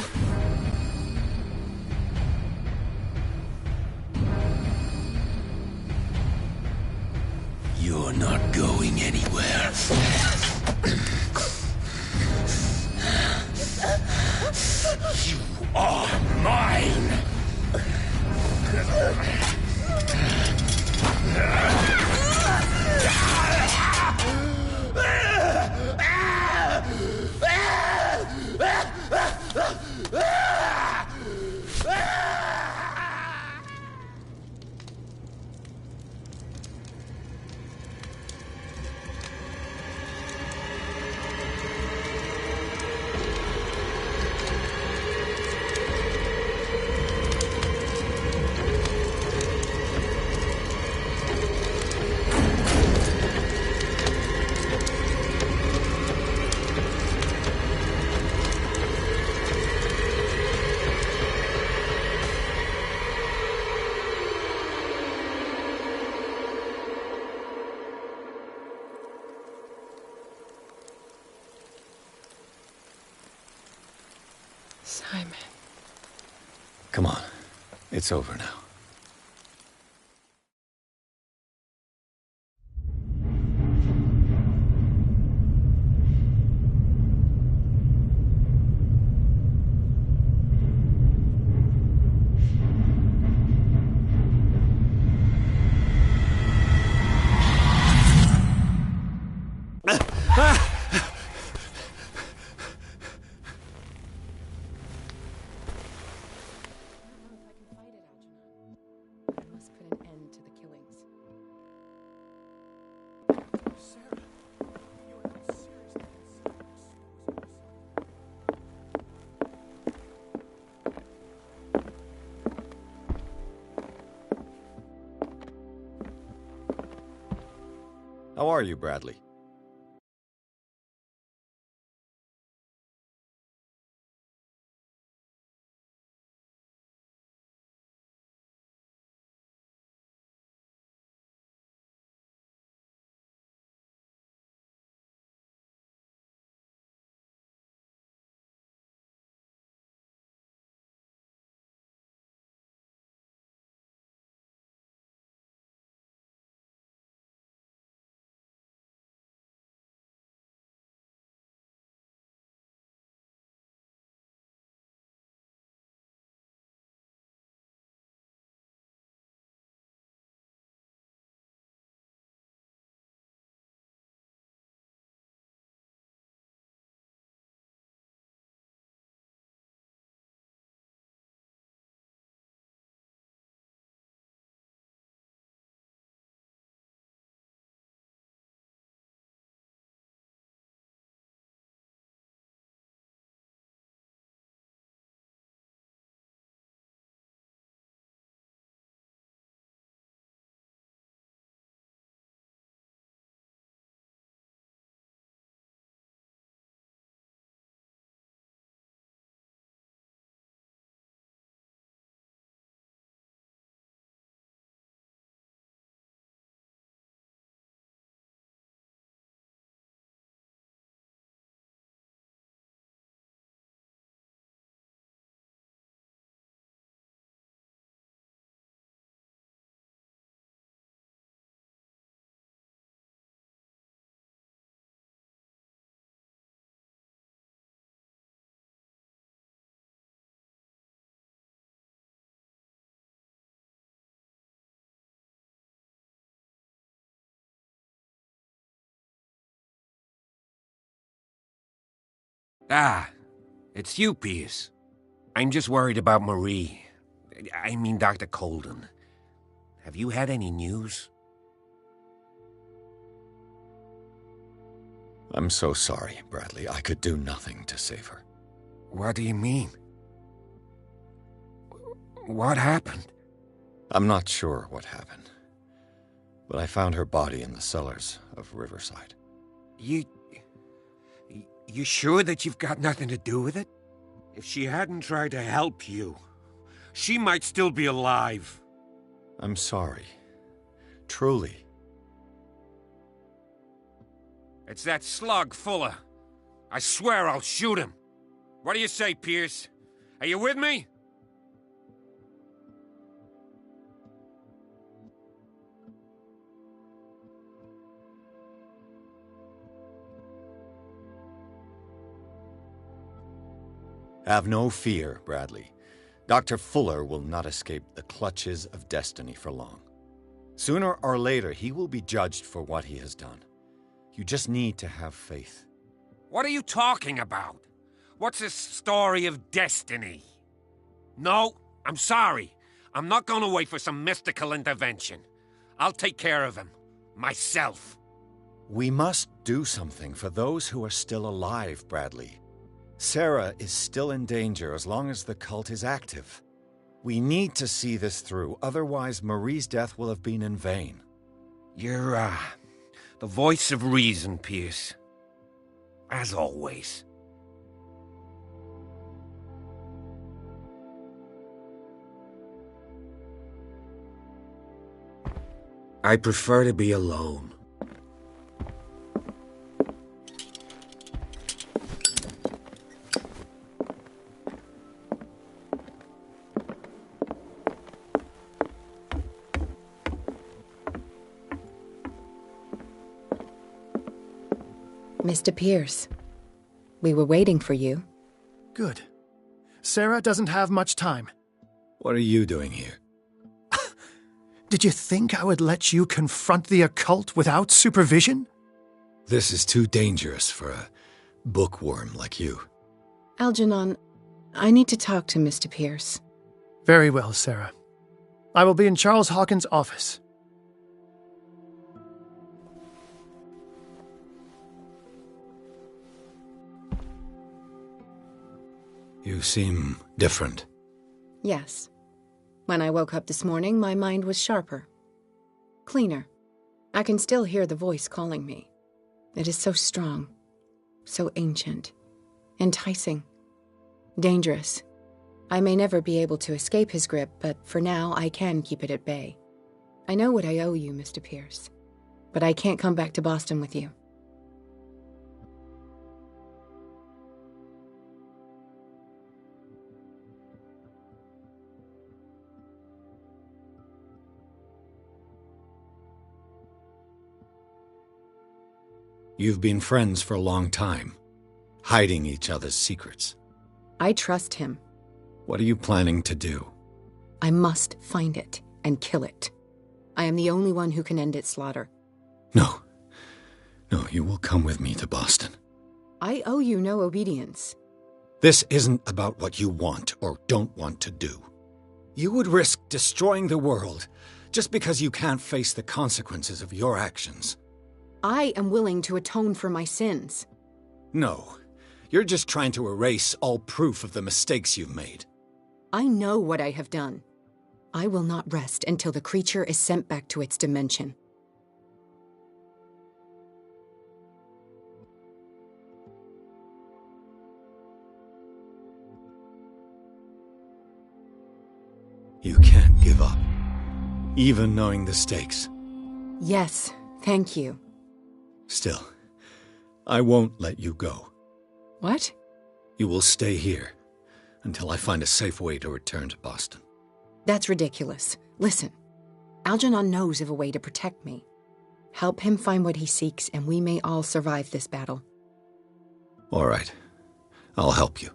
You're not going anywhere. You are mine! Simon. Come on. It's over now. How are you, Bradley? Ah, it's you, Pierce. I'm just worried about Marie. I mean, Dr. Colden. Have you had any news? I'm so sorry, Bradley. I could do nothing to save her. What do you mean? What happened? I'm not sure what happened, but I found her body in the cellars of Riverside. You sure that you've got nothing to do with it? If she hadn't tried to help you, she might still be alive. I'm sorry. Truly. It's that slug, Fuller. I swear I'll shoot him. What do you say, Pierce? Are you with me? Have no fear, Bradley. Dr. Fuller will not escape the clutches of destiny for long. Sooner or later, he will be judged for what he has done. You just need to have faith. What are you talking about? What's this story of destiny? No, I'm sorry. I'm not going to wait for some mystical intervention. I'll take care of him. Myself. We must do something for those who are still alive, Bradley. Sarah is still in danger as long as the cult is active. We need to see this through, otherwise Marie's death will have been in vain. You're, the voice of reason, Pierce. As always. I prefer to be alone. Mr. Pierce, we were waiting for you. Good. Sarah doesn't have much time. What are you doing here? Did you think I would let you confront the occult without supervision? This is too dangerous for a bookworm like you. Algernon, I need to talk to Mr. Pierce. Very well, Sarah. I will be in Charles Hawkins' office. You seem different. Yes. When I woke up this morning, my mind was sharper. Cleaner. I can still hear the voice calling me. It is so strong. So ancient. Enticing. Dangerous. I may never be able to escape his grip, but for now I can keep it at bay. I know what I owe you, Mr. Pierce. But I can't come back to Boston with you. You've been friends for a long time, hiding each other's secrets. I trust him. What are you planning to do? I must find it and kill it. I am the only one who can end its slaughter. No. No, you will come with me to Boston. I owe you no obedience. This isn't about what you want or don't want to do. You would risk destroying the world just because you can't face the consequences of your actions. I am willing to atone for my sins. No, you're just trying to erase all proof of the mistakes you've made. I know what I have done. I will not rest until the creature is sent back to its dimension. You can't give up, even knowing the stakes. Yes, thank you. Still, I won't let you go. What? You will stay here until I find a safe way to return to Boston. That's ridiculous. Listen, Algernon knows of a way to protect me. Help him find what he seeks, and we may all survive this battle. All right. I'll help you.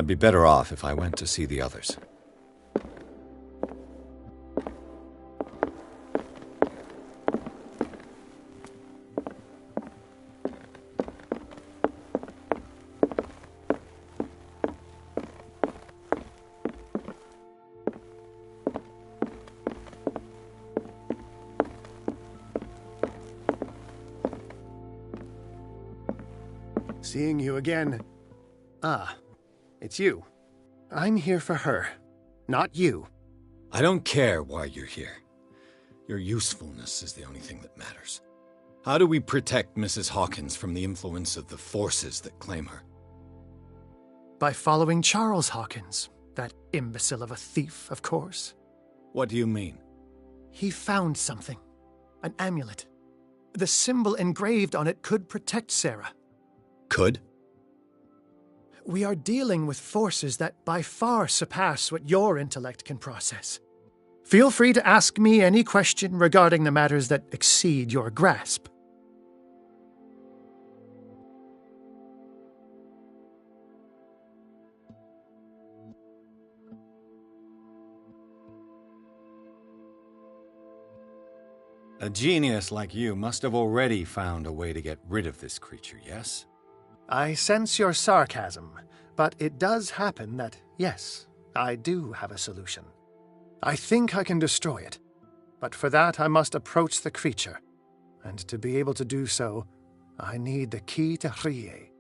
I'd be better off if I went to see the others. Seeing you again. Ah, it's you. I'm here for her, not you. I don't care why you're here. Your usefulness is the only thing that matters. How do we protect Mrs. Hawkins from the influence of the forces that claim her? By following Charles Hawkins, that imbecile of a thief, of course. What do you mean? He found something. An amulet. The symbol engraved on it could protect Sarah. Could? We are dealing with forces that by far surpass what your intellect can process. Feel free to ask me any question regarding the matters that exceed your grasp. A genius like you must have already found a way to get rid of this creature, yes? I sense your sarcasm, but it does happen that, yes, I do have a solution. I think I can destroy it, but for that I must approach the creature, and to be able to do so, I need the key to Rie.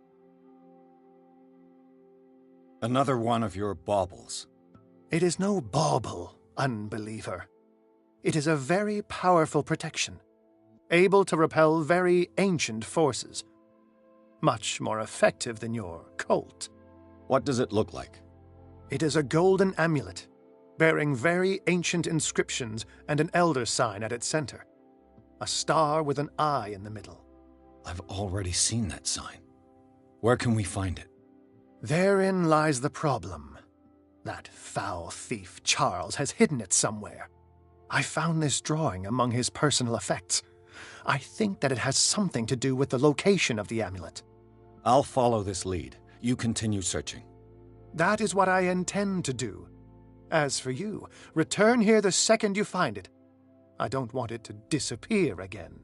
Another one of your baubles. It is no bauble, unbeliever. It is a very powerful protection, able to repel very ancient forces. Much more effective than your cult. What does it look like? It is a golden amulet, bearing very ancient inscriptions and an elder sign at its center. A star with an eye in the middle. I've already seen that sign. Where can we find it? Therein lies the problem. That foul thief Charles has hidden it somewhere. I found this drawing among his personal effects. I think that it has something to do with the location of the amulet. I'll follow this lead. You continue searching. That is what I intend to do. As for you, return here the second you find it. I don't want it to disappear again.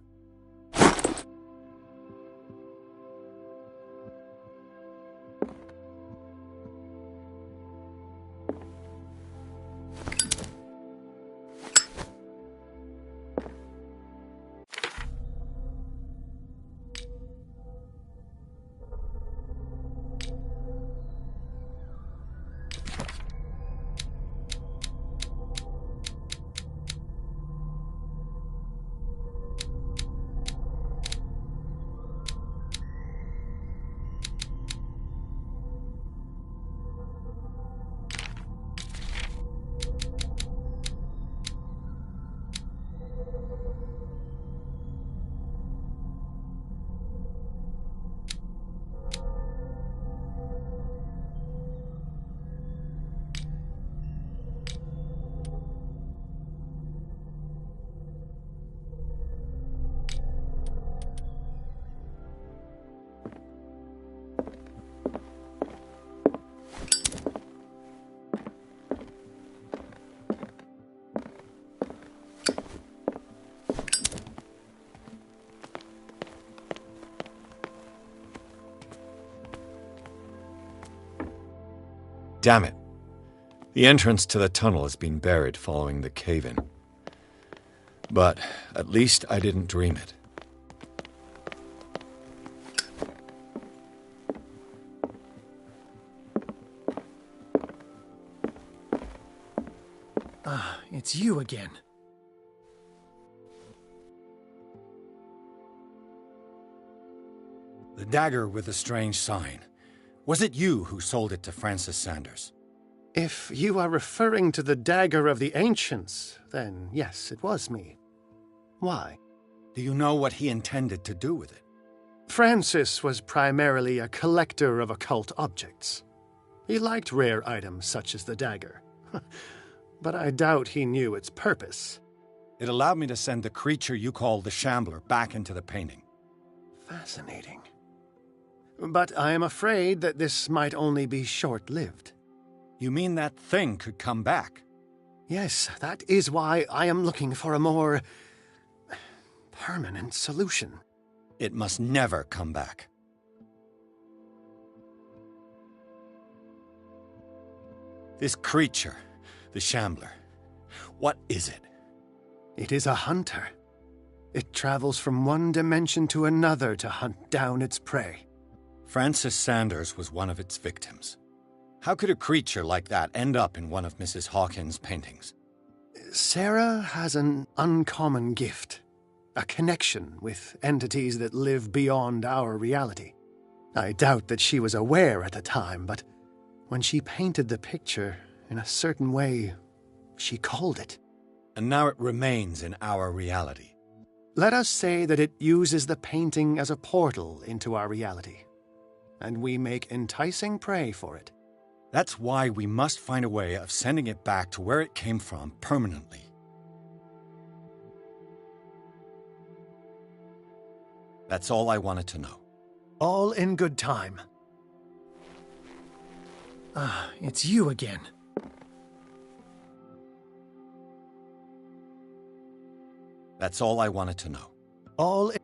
Damn it. The entrance to the tunnel has been buried following the cave-in. But at least I didn't dream it. Ah, it's you again. The dagger with the strange sign. Was it you who sold it to Francis Sanders? If you are referring to the dagger of the ancients, then yes, it was me. Why? Do you know what he intended to do with it? Francis was primarily a collector of occult objects. He liked rare items such as the dagger. But I doubt he knew its purpose. It allowed me to send the creature you call the Shambler back into the painting. Fascinating. But I am afraid that this might only be short-lived. You mean that thing could come back? Yes, that is why I am looking for a more permanent solution. It must never come back. This creature, the Shambler, what is it? It is a hunter. It travels from one dimension to another to hunt down its prey. Francis Sanders was one of its victims. How could a creature like that end up in one of Mrs. Hawkins' paintings? Sarah has an uncommon gift. A connection with entities that live beyond our reality. I doubt that she was aware at the time, but when she painted the picture in a certain way, she called it. And now it remains in our reality. Let us say that it uses the painting as a portal into our reality, and we make enticing prey for it. That's why we must find a way of sending it back to where it came from permanently. That's all I wanted to know. All in good time. Ah, it's you again. That's all I wanted to know. All in...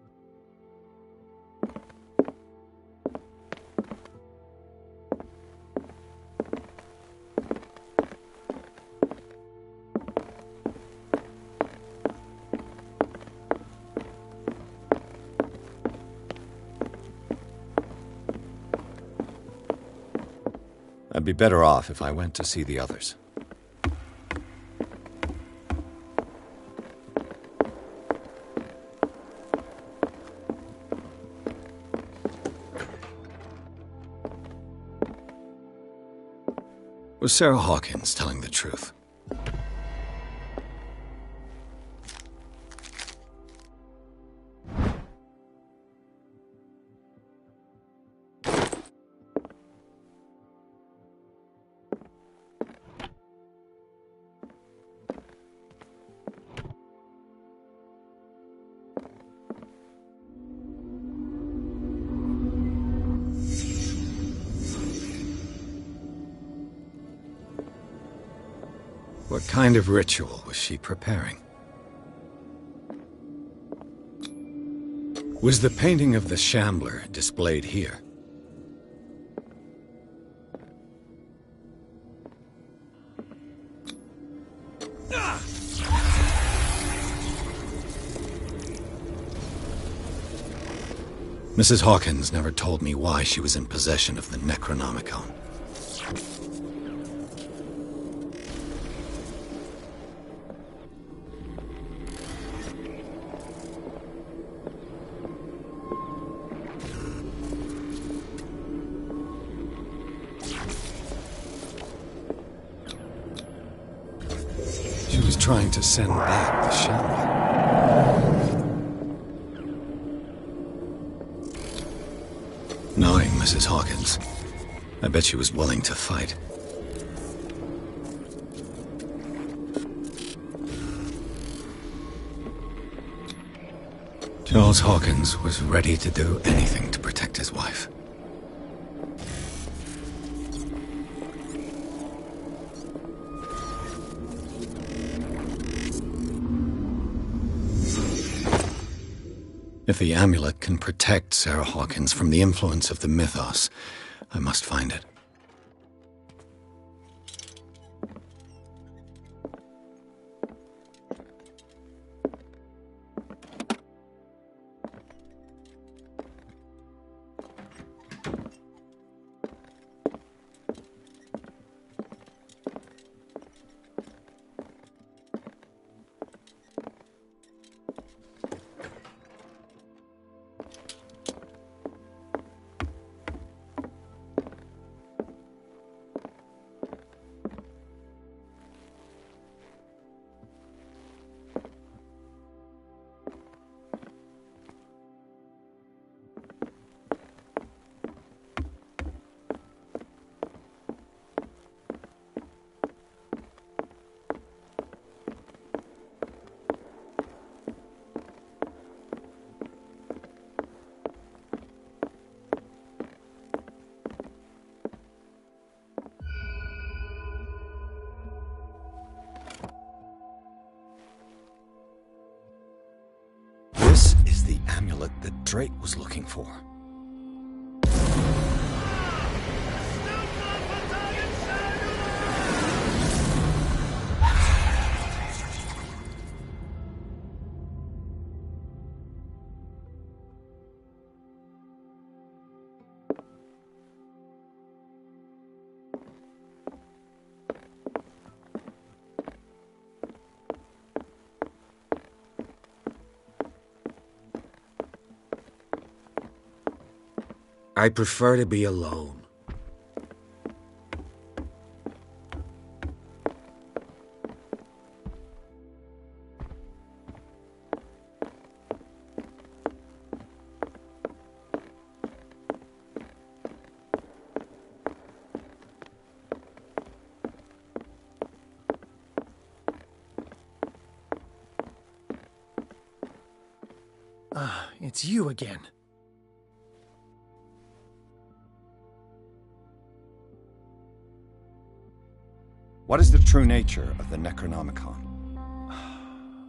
I'd be better off if I went to see the others. Was Sarah Hawkins telling the truth? What kind of ritual was she preparing? Was the painting of the Shambler displayed here? Mrs. Hawkins never told me why she was in possession of the Necronomicon. Trying to send back the Shambler. Knowing Mrs. Hawkins, I bet she was willing to fight. Charles Hawkins was ready to do anything to protect his wife. If the amulet can protect Sarah Hawkins from the influence of the mythos, I must find it. Drake was looking for. I prefer to be alone. Ah, it's you again. What is the true nature of the Necronomicon?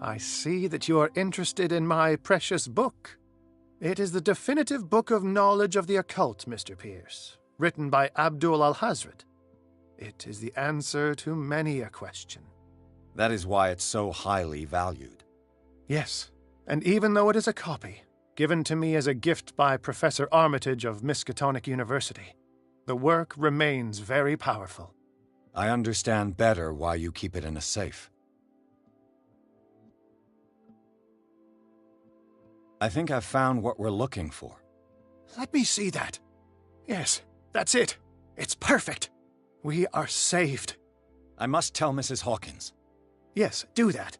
I see that you are interested in my precious book. It is the definitive book of knowledge of the occult, Mr. Pierce, written by Abdul al-Hazred. It is the answer to many a question. That is why it's so highly valued. Yes, and even though it is a copy, given to me as a gift by Professor Armitage of Miskatonic University, the work remains very powerful. I understand better why you keep it in a safe. I think I've found what we're looking for. Let me see that. Yes, that's it. It's perfect. We are saved. I must tell Mrs. Hawkins. Yes, do that.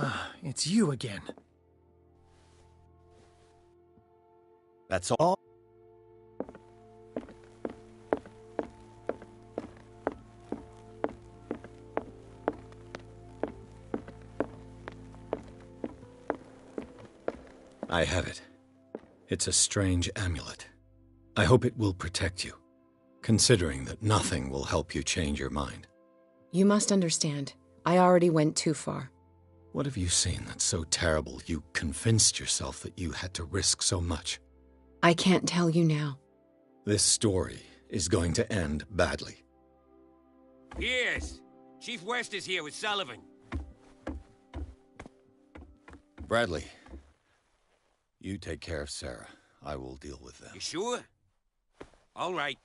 Ah, it's you again. That's all? I have it. It's a strange amulet. I hope it will protect you, considering that nothing will help you change your mind. You must understand, I already went too far. What have you seen that's so terrible you convinced yourself that you had to risk so much? I can't tell you now. This story is going to end badly. Yes! Chief West is here with Sullivan. Bradley, you take care of Sarah. I will deal with them. You sure? All right.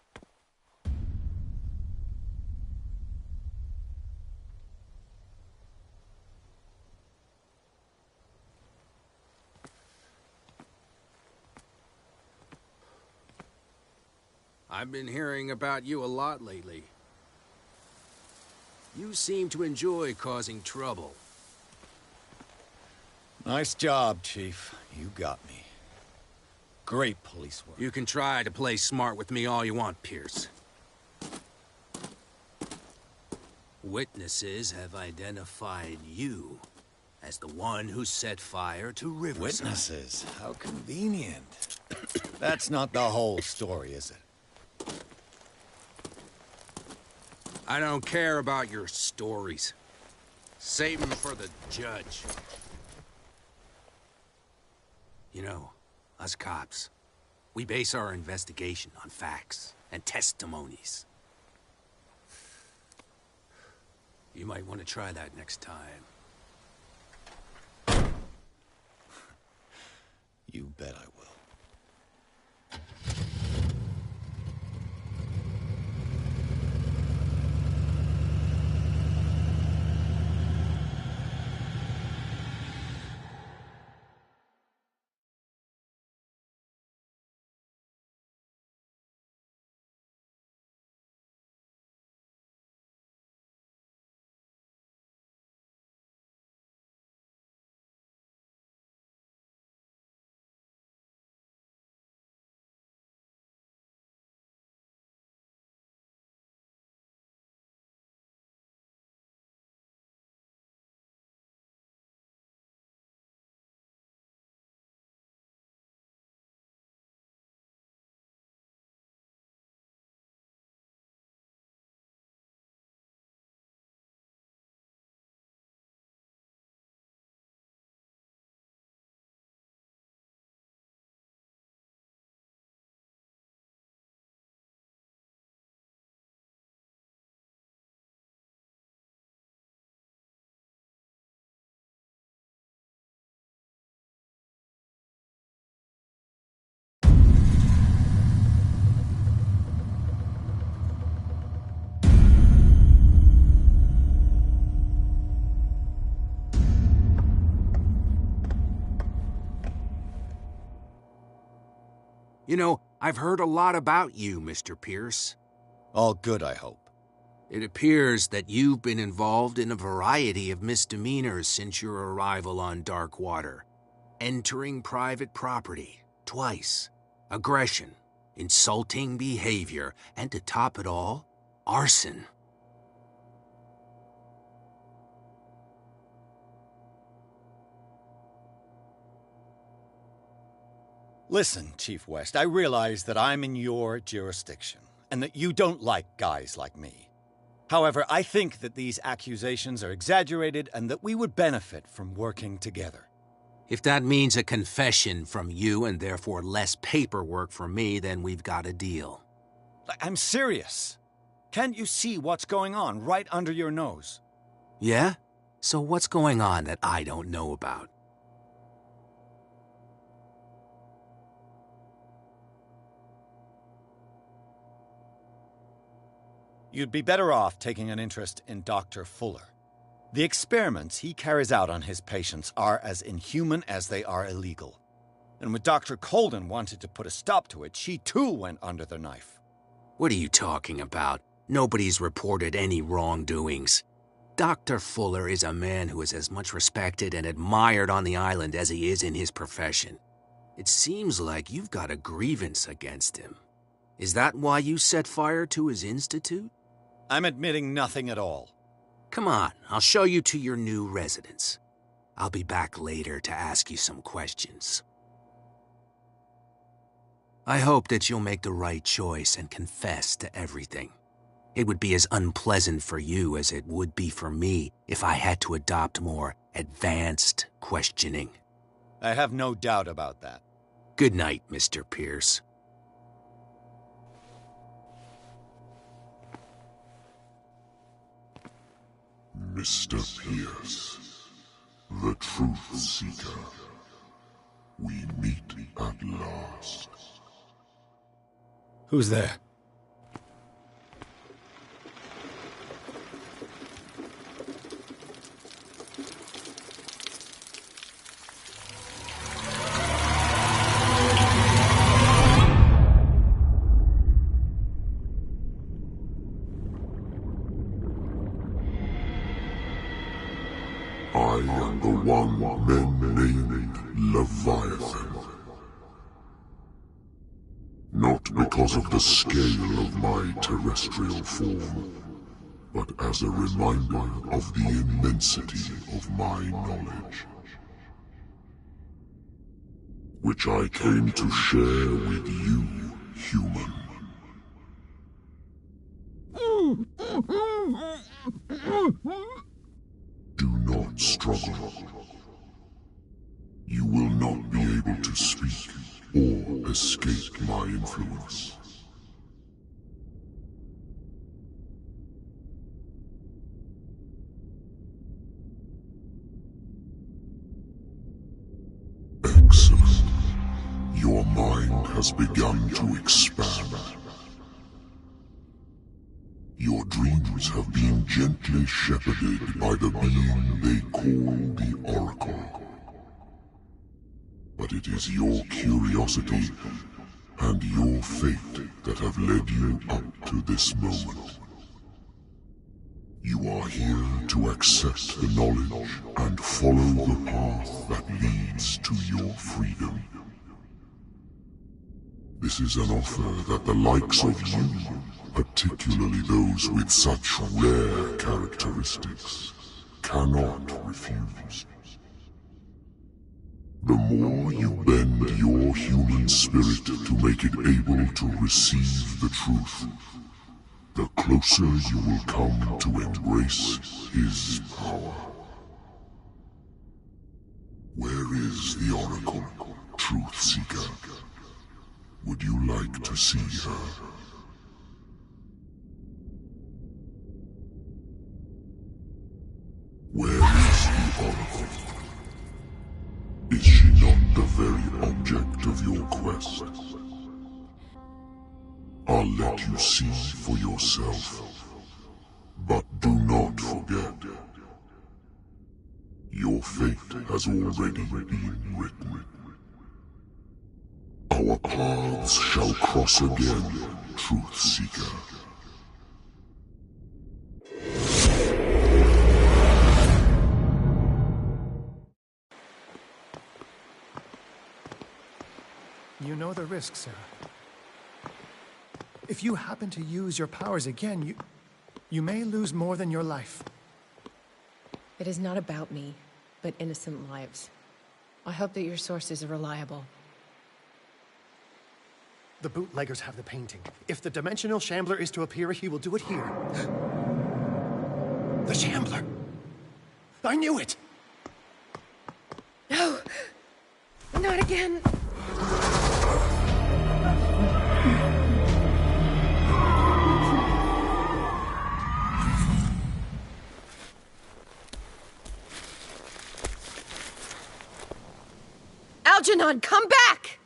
I've been hearing about you a lot lately. You seem to enjoy causing trouble. Nice job, Chief. You got me. Great police work. You can try to play smart with me all you want, Pierce. Witnesses have identified you as the one who set fire to Riverside. Witnesses? How convenient. That's not the whole story, is it? I don't care about your stories. Save them for the judge. You know, us cops, we base our investigation on facts and testimonies. You might want to try that next time. You bet I will. You know, I've heard a lot about you, Mr. Pierce. All good, I hope. It appears that you've been involved in a variety of misdemeanors since your arrival on Darkwater. Entering private property, twice. Aggression, insulting behavior, and to top it all, arson. Listen, Chief West, I realize that I'm in your jurisdiction, and that you don't like guys like me. However, I think that these accusations are exaggerated and that we would benefit from working together. If that means a confession from you and therefore less paperwork for me, then we've got a deal. I'm serious. Can't you see what's going on right under your nose? Yeah? So what's going on that I don't know about? You'd be better off taking an interest in Dr. Fuller. The experiments he carries out on his patients are as inhuman as they are illegal. And when Dr. Colden wanted to put a stop to it, she too went under the knife. What are you talking about? Nobody's reported any wrongdoings. Dr. Fuller is a man who is as much respected and admired on the island as he is in his profession. It seems like you've got a grievance against him. Is that why you set fire to his institute? I'm admitting nothing at all. Come on, I'll show you to your new residence. I'll be back later to ask you some questions. I hope that you'll make the right choice and confess to everything. It would be as unpleasant for you as it would be for me if I had to adopt more advanced questioning. I have no doubt about that. Good night, Mr. Pierce. Mr. Pierce, the Truth Seeker. We meet at last. Who's there? I am the one men named Leviathan. Not because of the scale of my terrestrial form, but as a reminder of the immensity of my knowledge, which I came to share with you, human. Do not struggle. You will not be able to speak or escape my influence. Excellent. Your mind has begun to expand. Your dreams have been gently shepherded by the being they call the Oracle. But it is your curiosity and your fate that have led you up to this moment. You are here to accept the knowledge and follow the path that leads to your freedom. This is an offer that the likes of you, particularly those with such rare characteristics, cannot refuse. The more you bend your human spirit to make it able to receive the truth, the closer you will come to embrace his power. Where is the Oracle, Truth Seeker? Would you like to see her? Where is the Oracle? Is she not the very object of your quest? I'll let you see for yourself. But do not forget, your fate has already been written. A our paths shall cross again, Truth Seeker. You know the risk, Sarah. If you happen to use your powers again, you may lose more than your life. It is not about me, but innocent lives. I hope that your sources are reliable. The bootleggers have the painting. If the Dimensional Shambler is to appear, he will do it here. The Shambler! I knew it! No! Not again! Algernon, come back!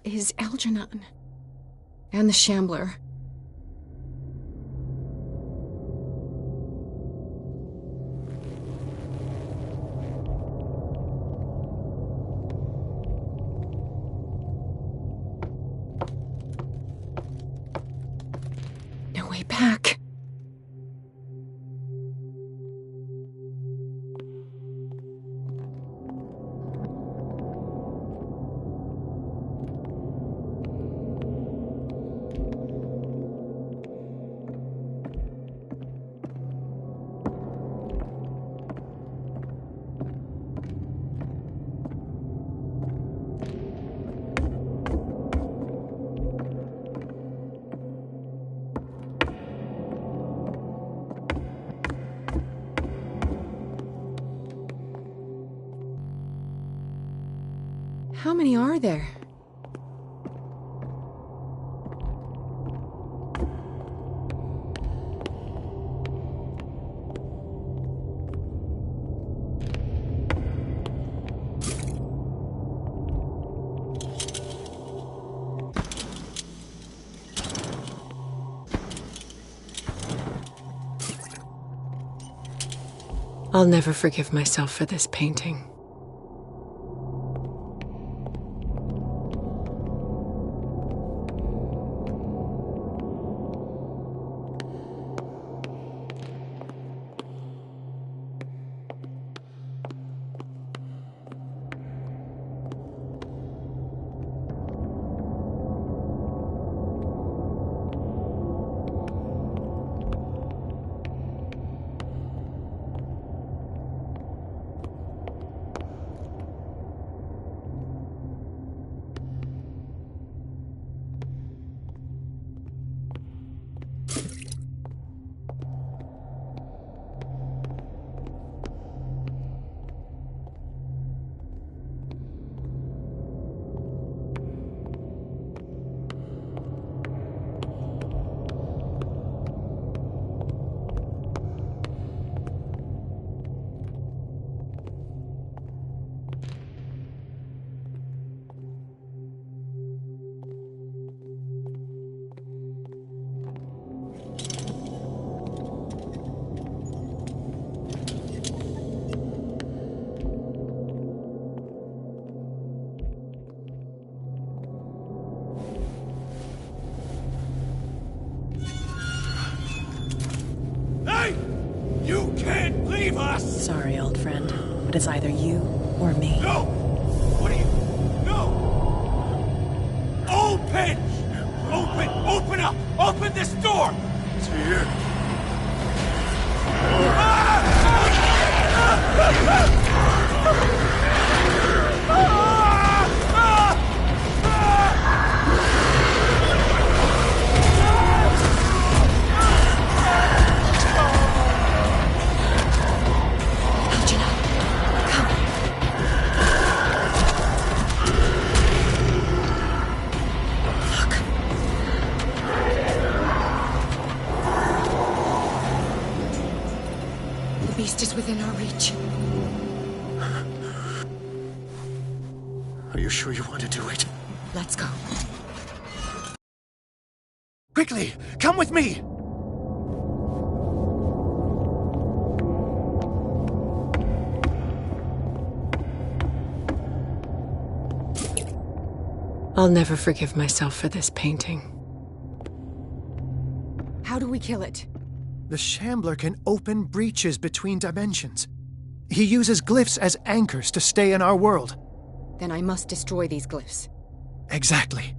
Is Algernon and the Shambler. No way back. How many are there? I'll never forgive myself for this painting. You can't leave us! Sorry, old friend, but it's either you or me. No! What are you... No! Open! Open up! Open this door! It's here. beast is within our reach. Are you sure you want to do it? Let's go. Quickly, come with me! I'll never forgive myself for this painting. How do we kill it? The Shambler can open breaches between dimensions. He uses glyphs as anchors to stay in our world. Then I must destroy these glyphs. Exactly.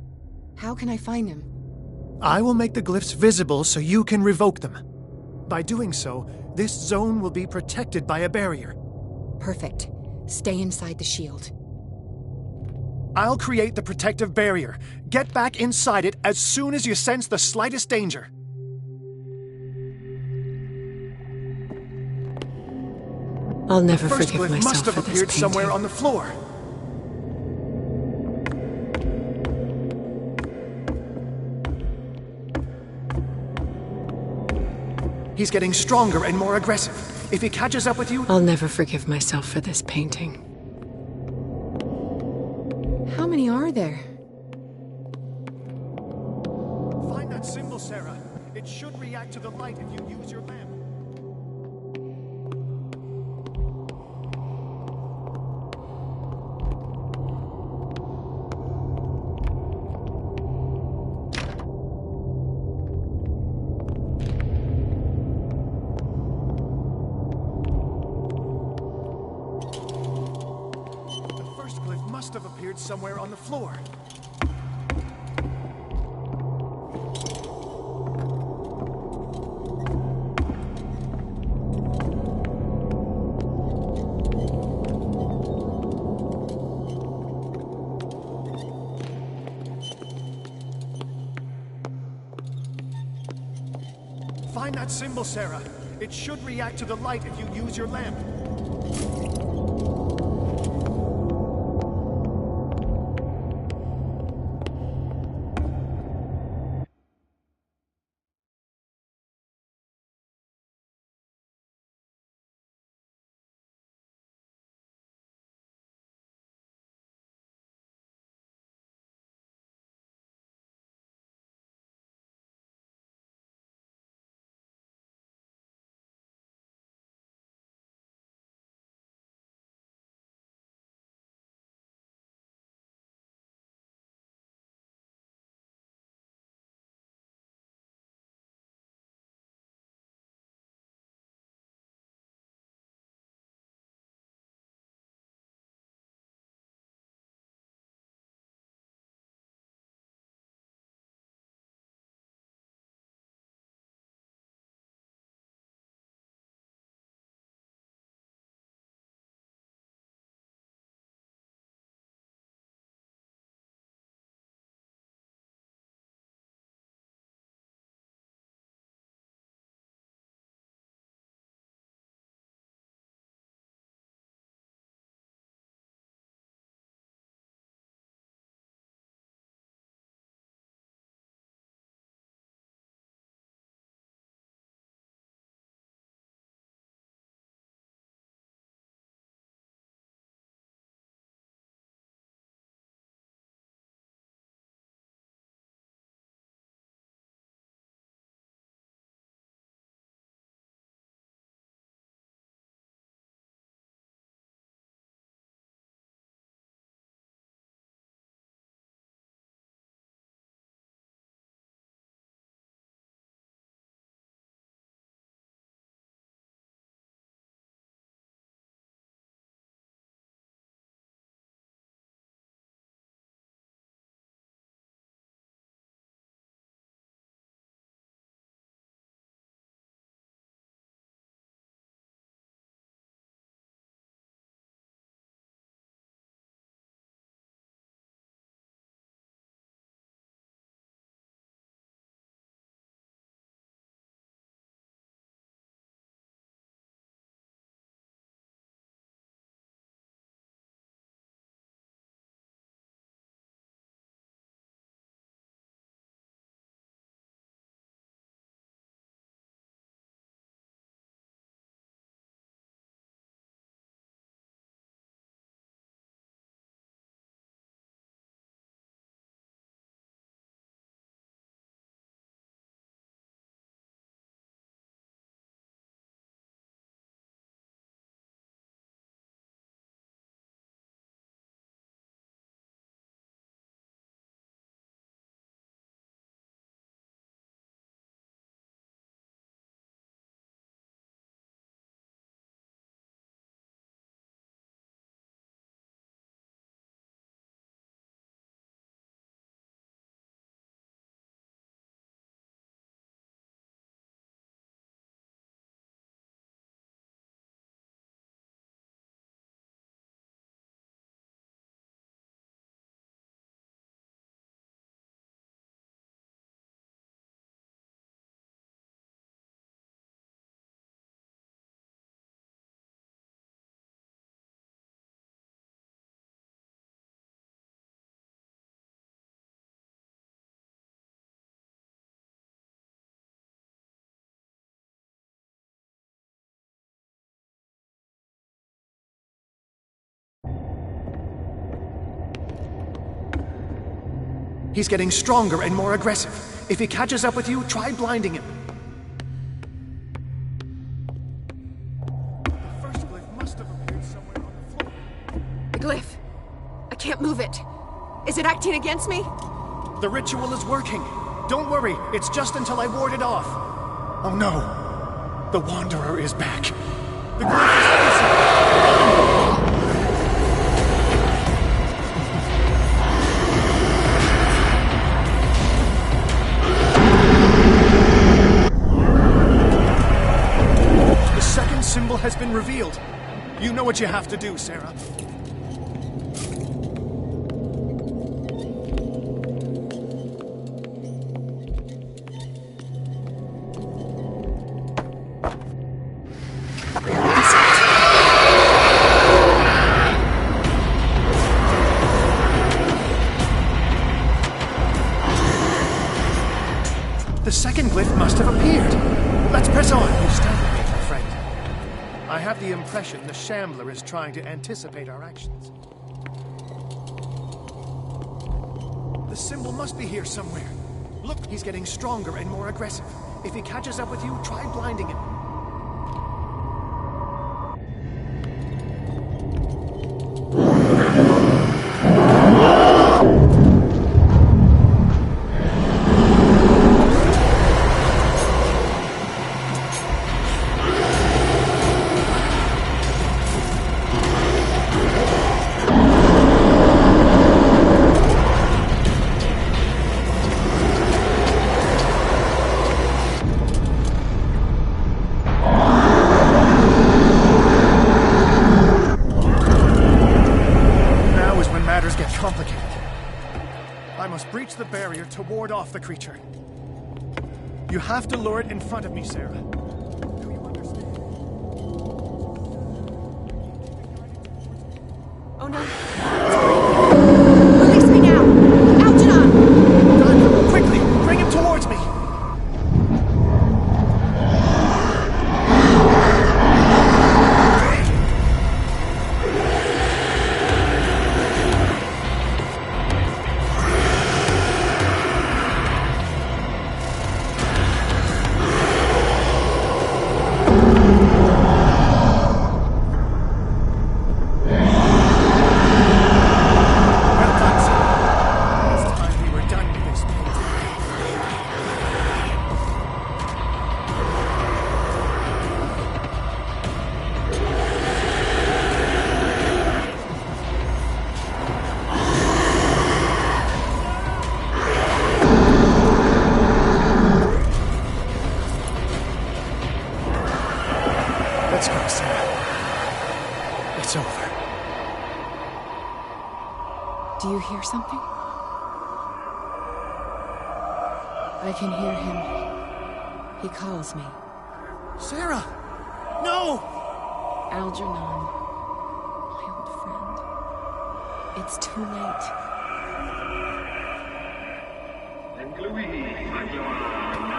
How can I find him? I will make the glyphs visible so you can revoke them. By doing so, this zone will be protected by a barrier. Perfect. Stay inside the shield. I'll create the protective barrier. Get back inside it as soon as you sense the slightest danger. I'll never First forgive glyph myself must have for this appeared painting. somewhere on the floor. He's getting stronger and more aggressive. If he catches up with you... I'll never forgive myself for this painting. How many are there? Find that symbol, Sarah. It should react to the light if you use your lamp. Must have appeared somewhere on the floor. Find that symbol, Sarah. It should react to the light if you use your lamp. He's getting stronger and more aggressive. If he catches up with you, try blinding him. The first glyph must have appeared somewhere on the floor. The glyph. I can't move it. Is it acting against me? The ritual is working. Don't worry, it's just until I ward it off. Oh no. The Wanderer is back. The glyph is The second symbol has been revealed. You know what you have to do, Sarah. The second glyph must have appeared. Let's press on. You stand with me, my friend. I have the impression the Shambler is trying to anticipate our actions. The symbol must be here somewhere. Look, he's getting stronger and more aggressive. If he catches up with you, try blinding him. The barrier to ward off the creature. You have to lure it in front of me, Sarah. Do you understand? Oh no. Release me now! Algernon! Doctor, quickly! Bring him towards me! Let's go, Sarah. It's over. Do you hear something? I can hear him. He calls me. Sarah! No! Algernon, my old friend. It's too late.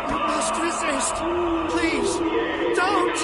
You must resist! Please, don't!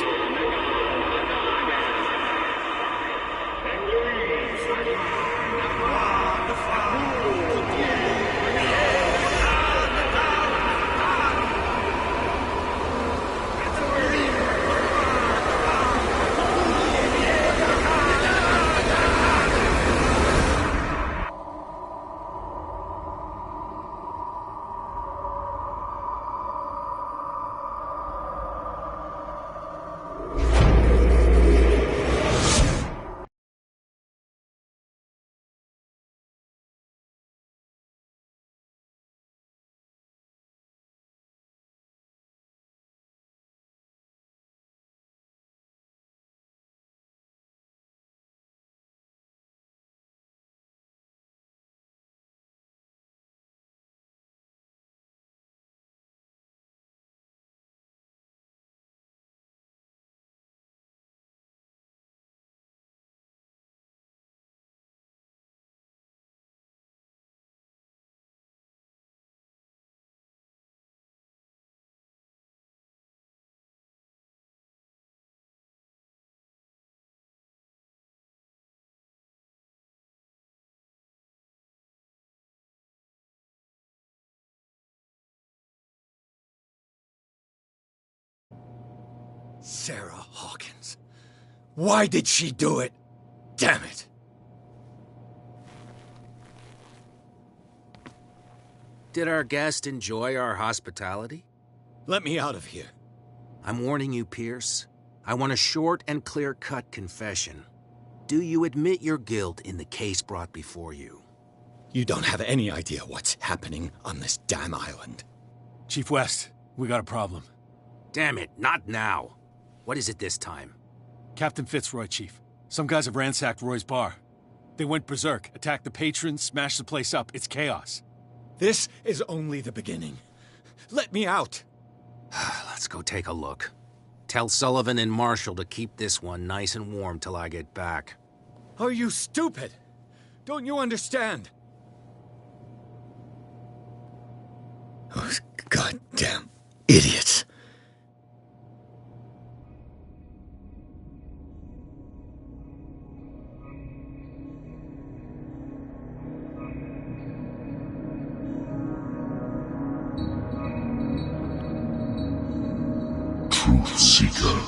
Sarah Hawkins. Why did she do it? Damn it! Did our guest enjoy our hospitality? Let me out of here. I'm warning you, Pierce. I want a short and clear-cut confession. Do you admit your guilt in the case brought before you? You don't have any idea what's happening on this damn island. Chief West, we got a problem. Damn it, not now. What is it this time? Captain Fitzroy, Chief. Some guys have ransacked Roy's bar. They went berserk, attacked the patrons, smashed the place up. It's chaos. This is only the beginning. Let me out. Let's go take a look. Tell Sullivan and Marshall to keep this one nice and warm till I get back. Are you stupid? Don't you understand? Those goddamn idiots. Truth Seeker,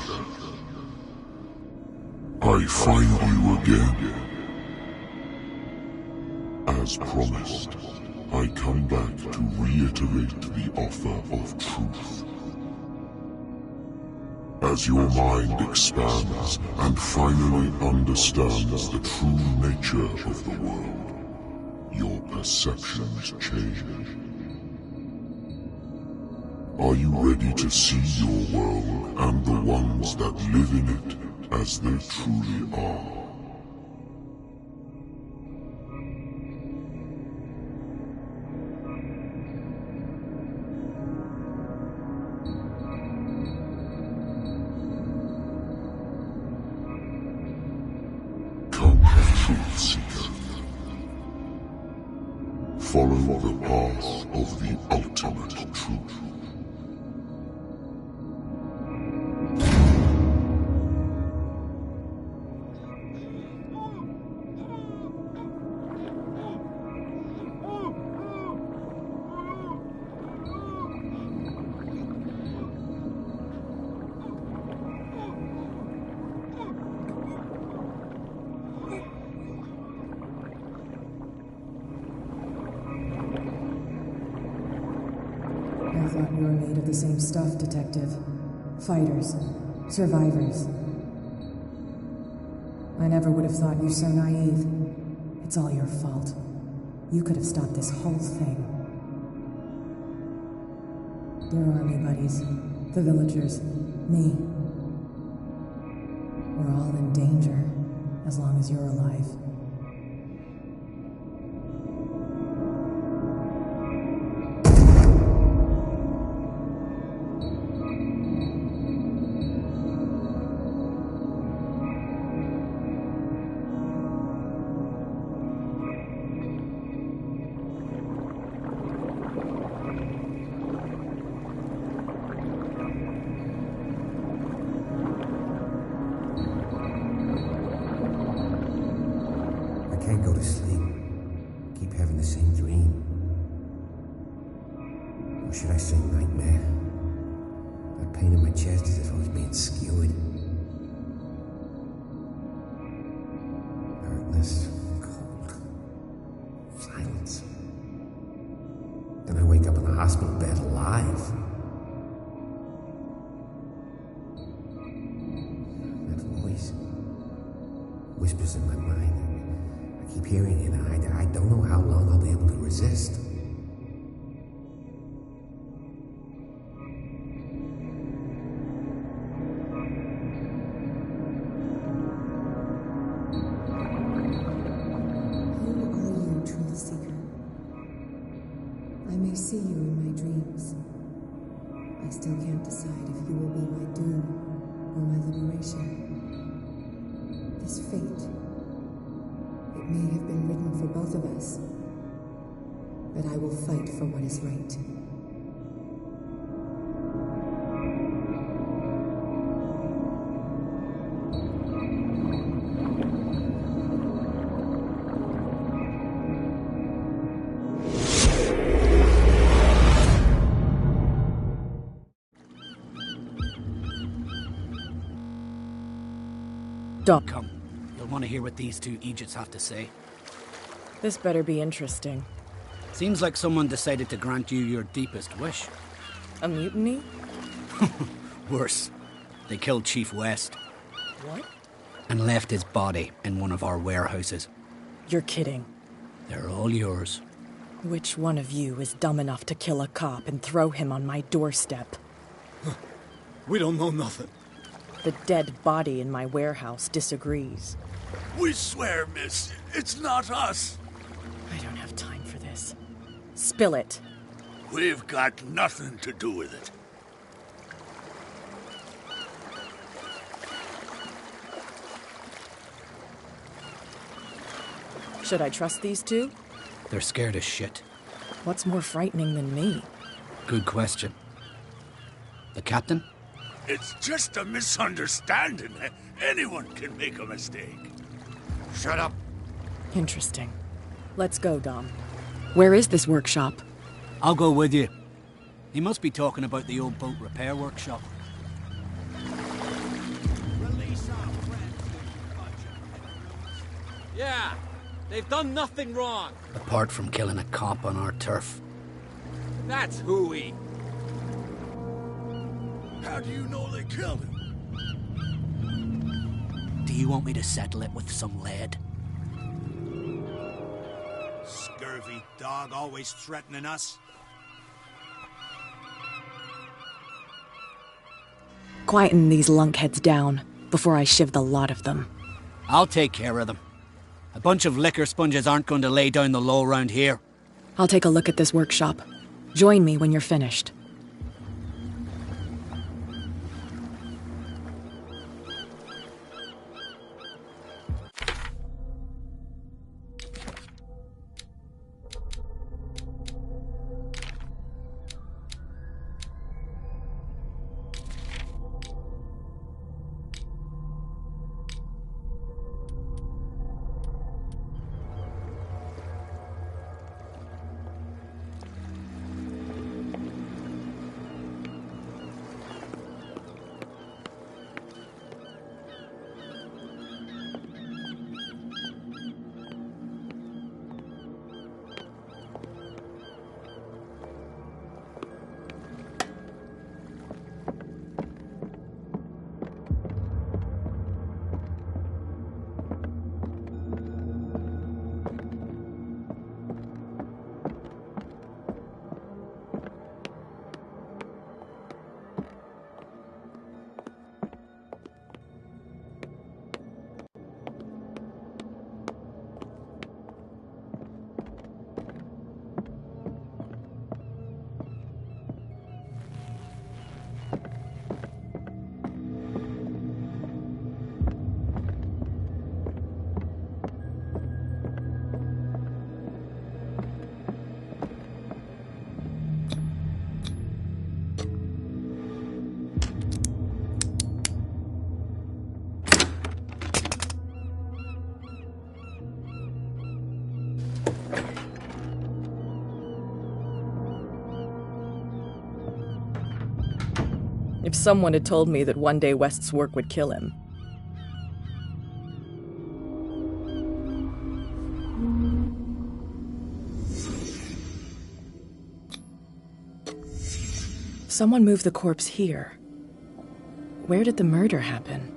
I find you again. As promised, I come back to reiterate the offer of truth. As your mind expands and finally understands the true nature of the world, your perceptions change. Are you ready to see your world and the ones that live in it as they truly are? Come, Truth Seeker. Follow the path of the ultimate truth. I thought you were made of the same stuff, Detective. Fighters. Survivors. I never would have thought you so naive. It's all your fault. You could have stopped this whole thing. Your army buddies, the villagers, me. We're all in danger, as long as you're alive. Can't go to sleep. Keep having the same dream. Or should I say nightmare? That pain in my chest as if I was being skewered. Darkness, cold, silence. Then I wake up in the hospital bed alive. That voice whispers in my mind. I keep hearing it, and I don't know how long I'll be able to resist. Who are you, Truth Seeker? I may see you in my dreams. I still can't decide if you will be my doom or my liberation. This fate, it may have been written for both of us, but I will fight for what is right. Stop. Come. You'll want to hear what these two Egypts have to say. This better be interesting. Seems like someone decided to grant you your deepest wish. A mutiny? Worse. They killed Chief West. What? And left his body in one of our warehouses. You're kidding. They're all yours. Which one of you is dumb enough to kill a cop and throw him on my doorstep? We don't know nothing. The dead body in my warehouse disagrees. We swear, miss, it's not us. I don't have time for this. Spill it. We've got nothing to do with it. Should I trust these two? They're scared as shit. What's more frightening than me? Good question. The captain? It's just a misunderstanding. Anyone can make a mistake. Shut up. Interesting. Let's go, Dom. Where is this workshop? I'll go with you. He must be talking about the old boat repair workshop. Yeah, they've done nothing wrong. Apart from killing a cop on our turf. That's hooey. How do you know they killed him? Do you want me to settle it with some lead? Scurvy dog, always threatening us. Quieten these lunkheads down before I shiv the lot of them. I'll take care of them. A bunch of liquor sponges aren't going to lay down the law round here. I'll take a look at this workshop. Join me when you're finished. If someone had told me that one day West's work would kill him. Someone moved the corpse here. Where did the murder happen?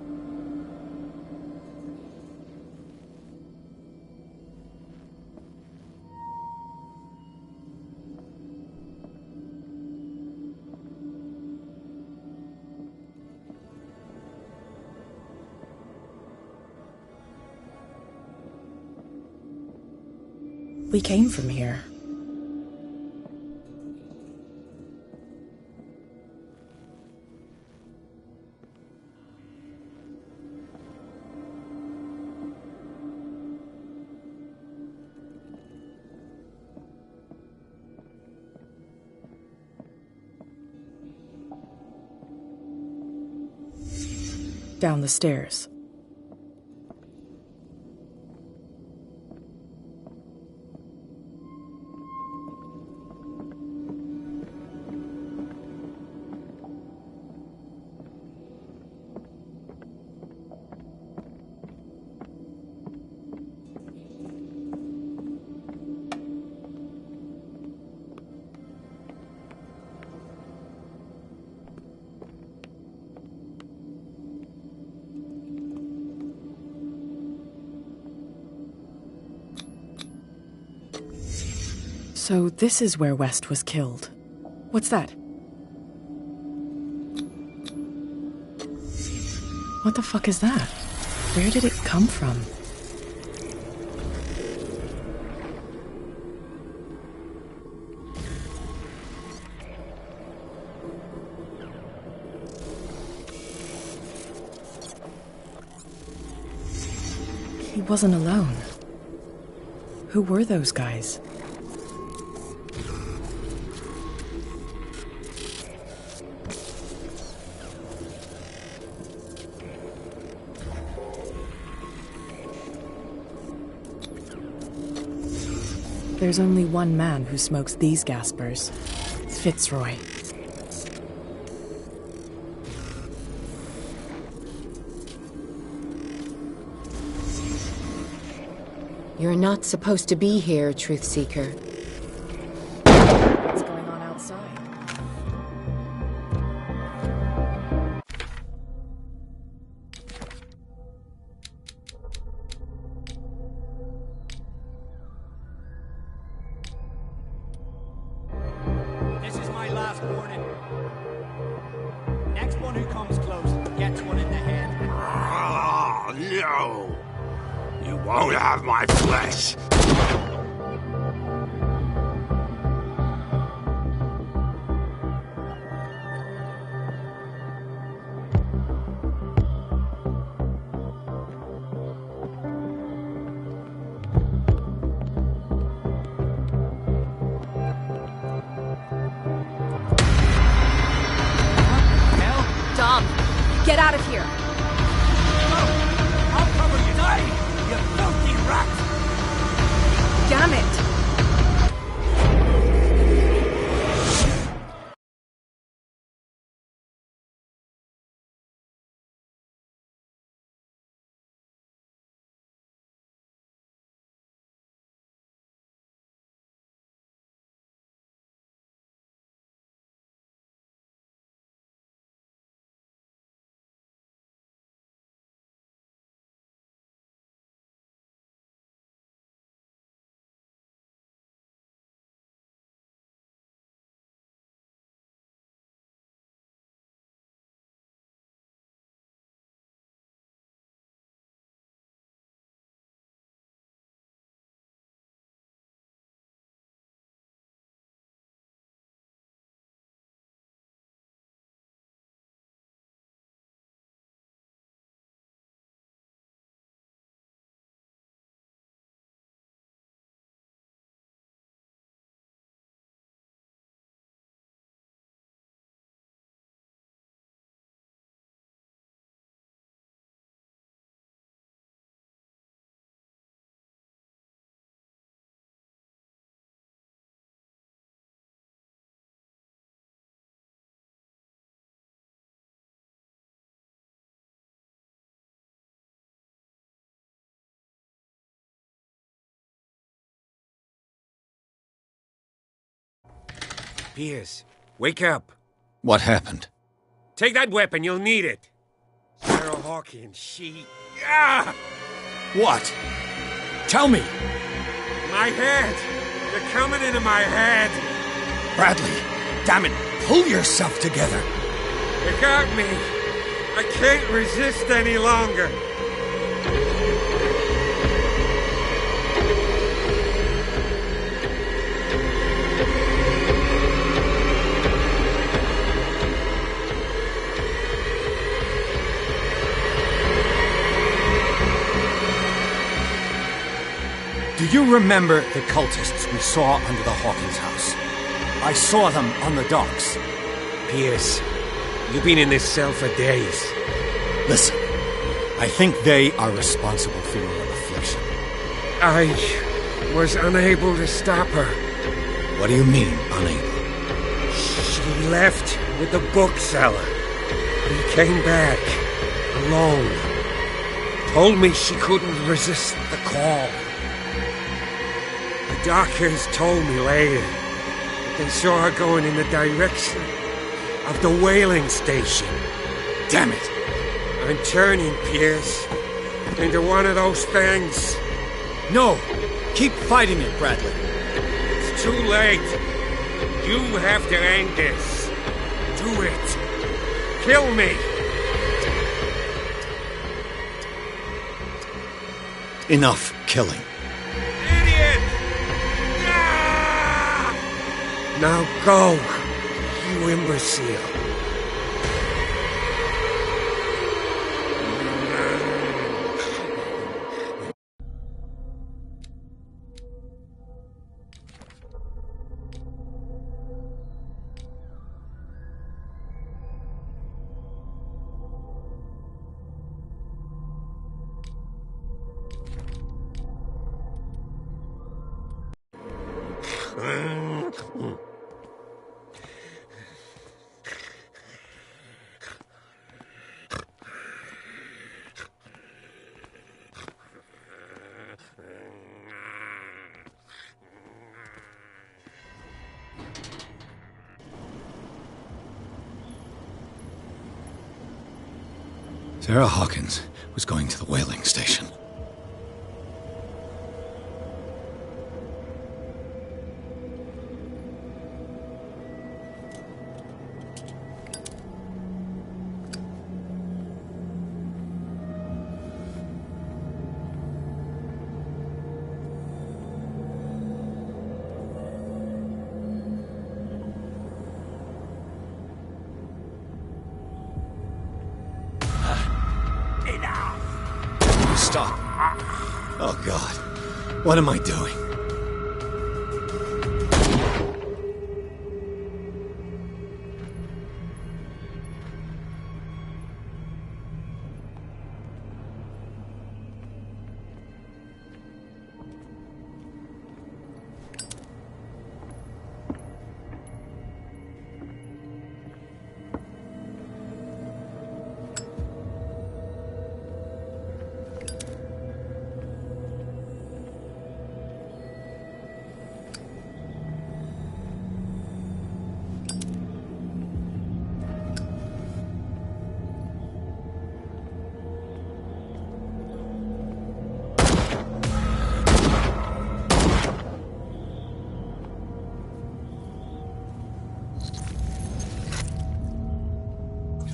We came from here. Down the stairs. So this is where West was killed. What's that? What the fuck is that? Where did it come from? He wasn't alone. Who were those guys? There's only one man who smokes these gaspers. Fitzroy. You're not supposed to be here, Truth Seeker. What's going on outside? This is my last warning. Next one who comes close gets one in the head. Oh, no! You won't have my flesh! Dom, get out of here! I'll cover you! Die, you filthy rat! Damn it! Piers, wake up. What happened? Take that weapon, you'll need it. Sarah Hawkins, she... Ah! What? Tell me! My head! You're coming into my head! Bradley, damn it, pull yourself together! You got me! I can't resist any longer! Do you remember the cultists we saw under the Hawkins house? I saw them on the docks. Piers, you've been in this cell for days. Listen, I think they are responsible for your affliction. I was unable to stop her. What do you mean, unable? She left with the bookseller. He came back, alone. Told me she couldn't resist the call. The doctors told me later that they saw her going in the direction of the whaling station. Damn it! I'm turning, Piers, into one of those things. No! Keep fighting it, Bradley. It's too late. You have to end this. Do it. Kill me. Enough killing. Idiot! Ah! Now go, you imbecile. Sarah Hawkins was going to the whaling station. Stop. Oh, God. What am I doing?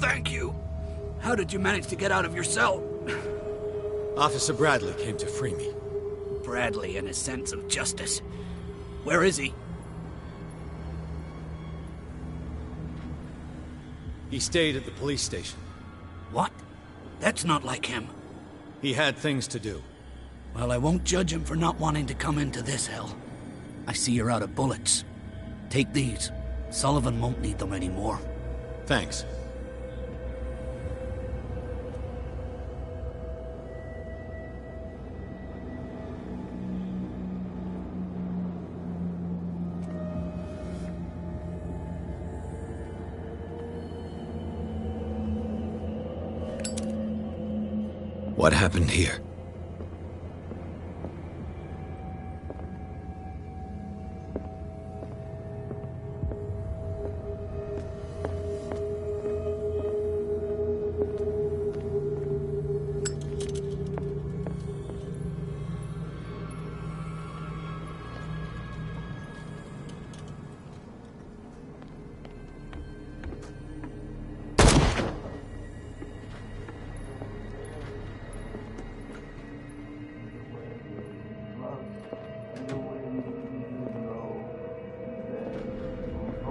Thank you. How did you manage to get out of your cell? Officer Bradley came to free me. Bradley and his sense of justice. Where is he? He stayed at the police station. What? That's not like him. He had things to do. Well, I won't judge him for not wanting to come into this hell. I see you're out of bullets. Take these. Sullivan won't need them anymore. Thanks. What happened here?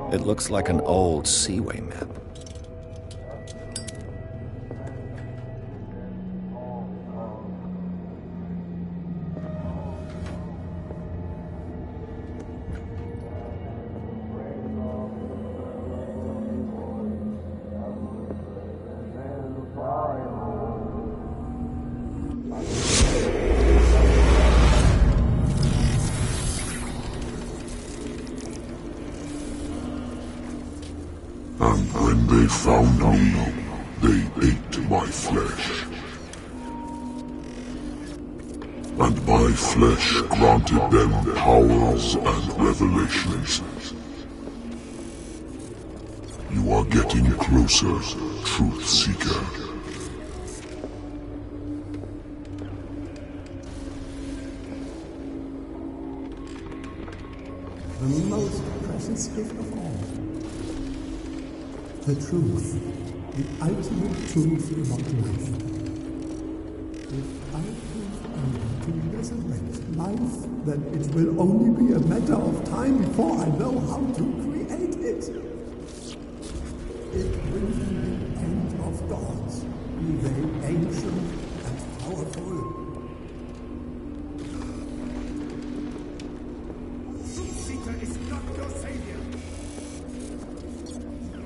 It looks like an old Seaway map. And when they found me, they ate my flesh. And my flesh granted them powers and revelations. You are getting closer, Truth Seeker. the most precious gift of all. The truth, the ultimate truth about life. If I prove only to resurrect life, then it will only be a matter of time before I know how to create it. It will be the end of gods, be they ancient and powerful. Truth-Seeker is not your savior.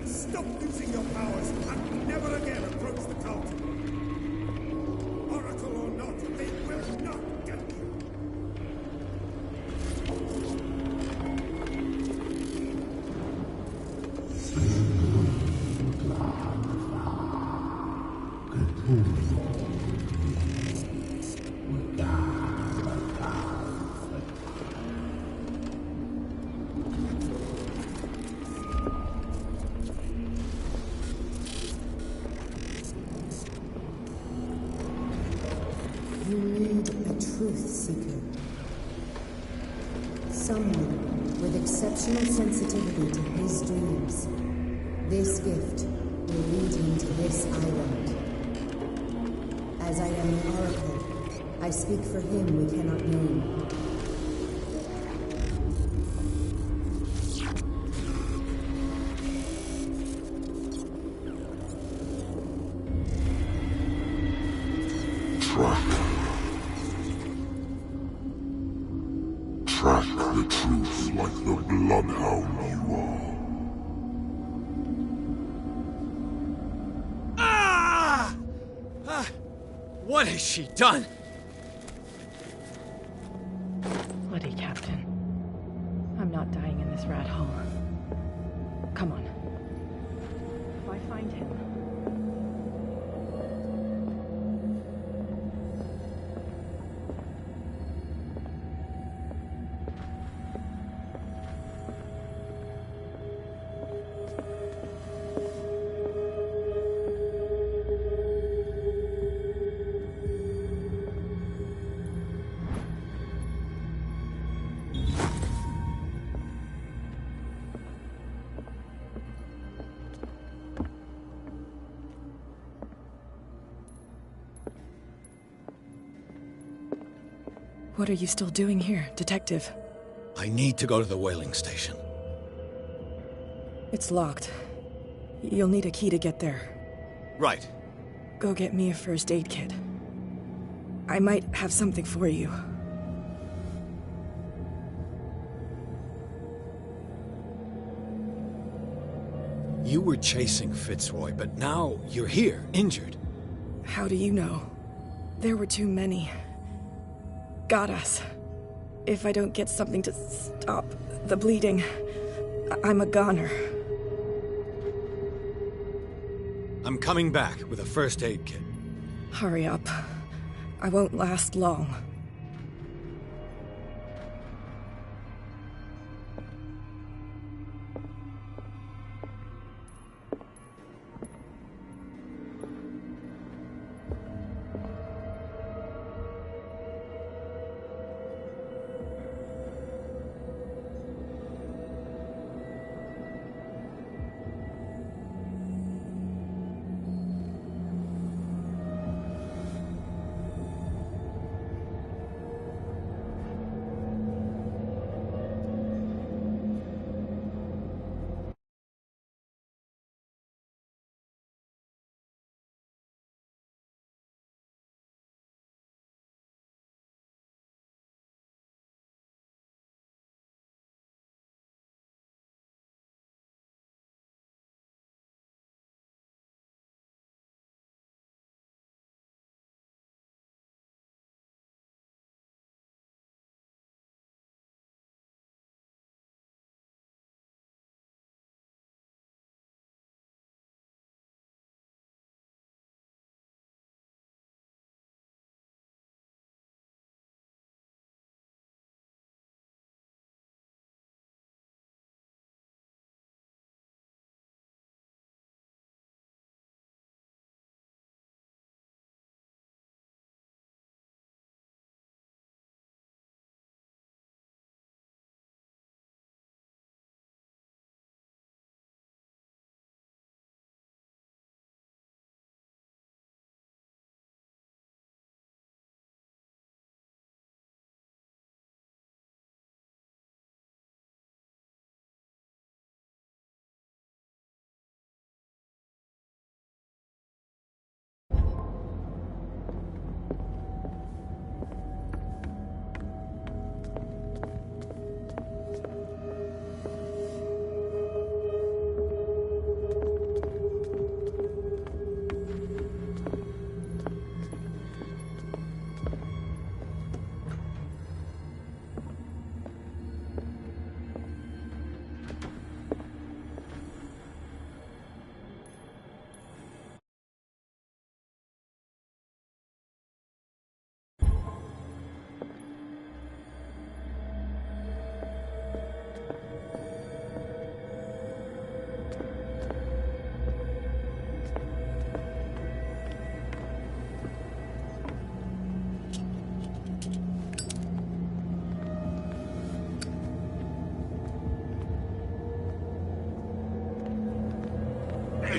Stop using your powers and never again approach the cult. Oracle or not, they will not get you. You need a truth seeker. Someone with exceptional sensitivity to his dreams. This gift will lead him to this island. As I am the Oracle, I speak for him we cannot name. Track the truth like the bloodhound you are. Ah! What has she done? Bloody Captain. I'm not dying in this rat hole. Come on. If I find him... What are you still doing here, Detective? I need to go to the whaling station. It's locked. You'll need a key to get there. Right. Go get me a first aid kit. I might have something for you. You were chasing Fitzroy, but now you're here, injured. How do you know? There were too many. Got us. If I don't get something to stop the bleeding, I'm a goner. I'm coming back with a first aid kit. Hurry up. I won't last long.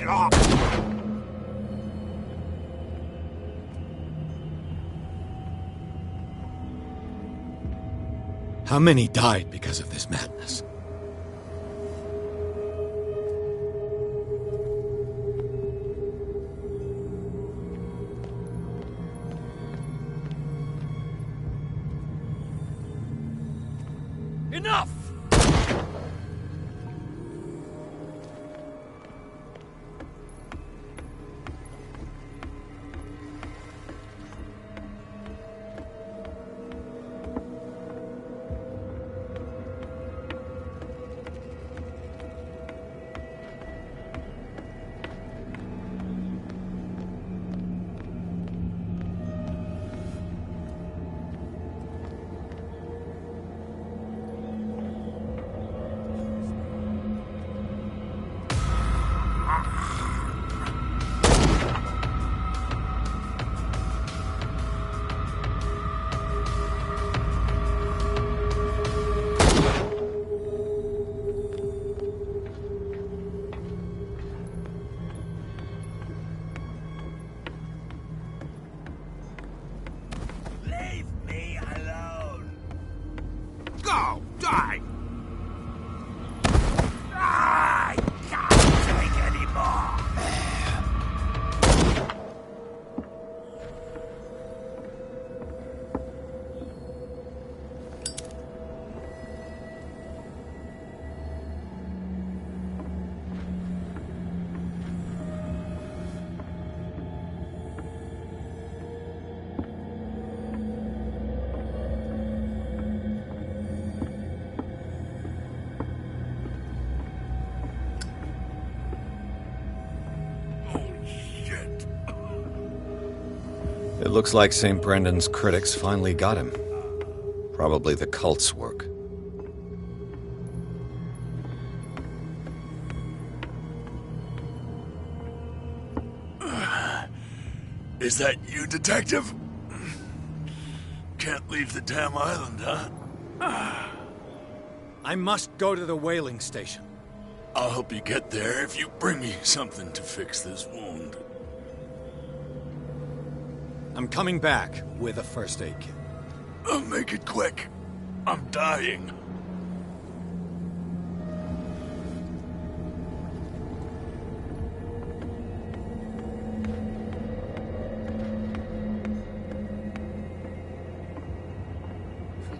it off! How many died because of this madness? Enough! Go! Die! I can't take any more! It looks like St. Brendan's critics finally got him. Probably the cult's work. Is that you, Detective? Can't leave the damn island, huh? I must go to the whaling station. I'll help you get there if you bring me something to fix this wound. I'm coming back with a first aid kit. Make it quick. I'm dying.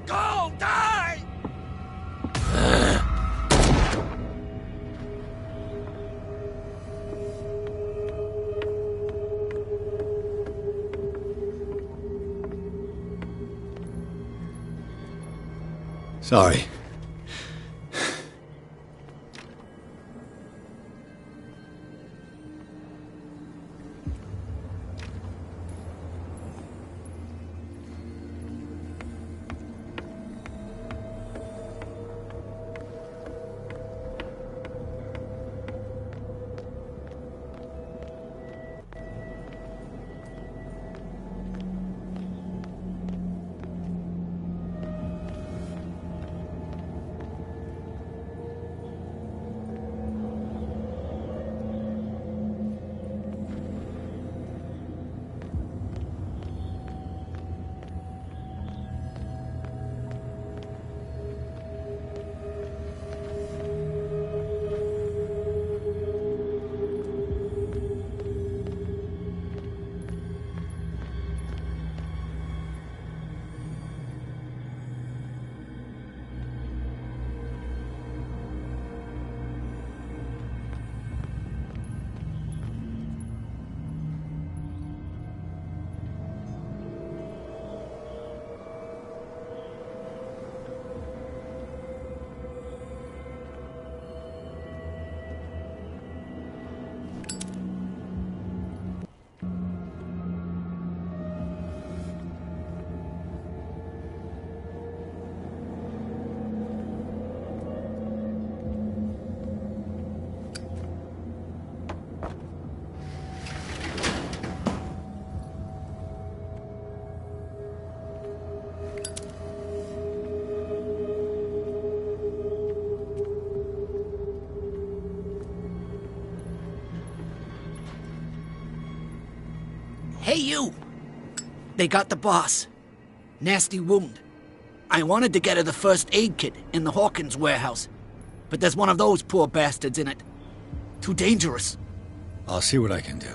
Go! Die! Sorry. Hey, you! They got the boss. Nasty wound. I wanted to get her the first aid kit in the Hawkins warehouse, but there's one of those poor bastards in it. Too dangerous. I'll see what I can do.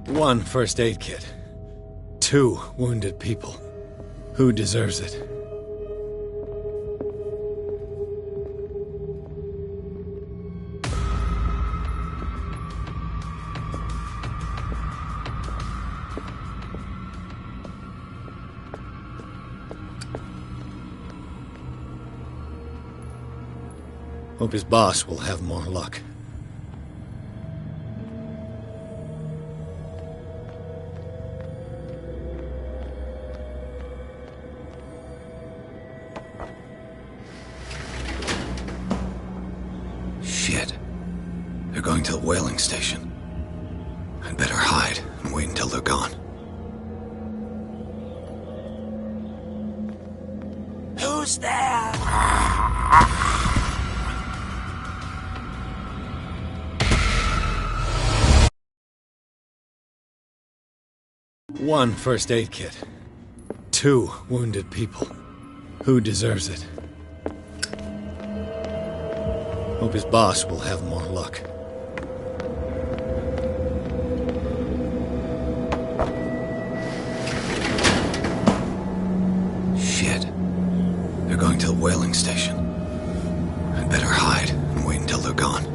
One first aid kit. 2 wounded people. Who deserves it? Hope his boss will have more luck. Shit. They're going to the whaling station. I'd better hide and wait until they're gone. Who's there? One first aid kit. 2 wounded people. Who deserves it? Hope his boss will have more luck. Shit. They're going to the whaling station. I'd better hide and wait until they're gone.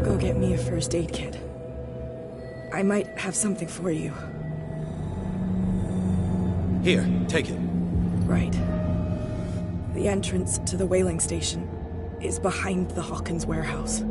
Go get me a first aid kit. I might have something for you. Here, take it. Right. The entrance to the whaling station is behind the Hawkins warehouse.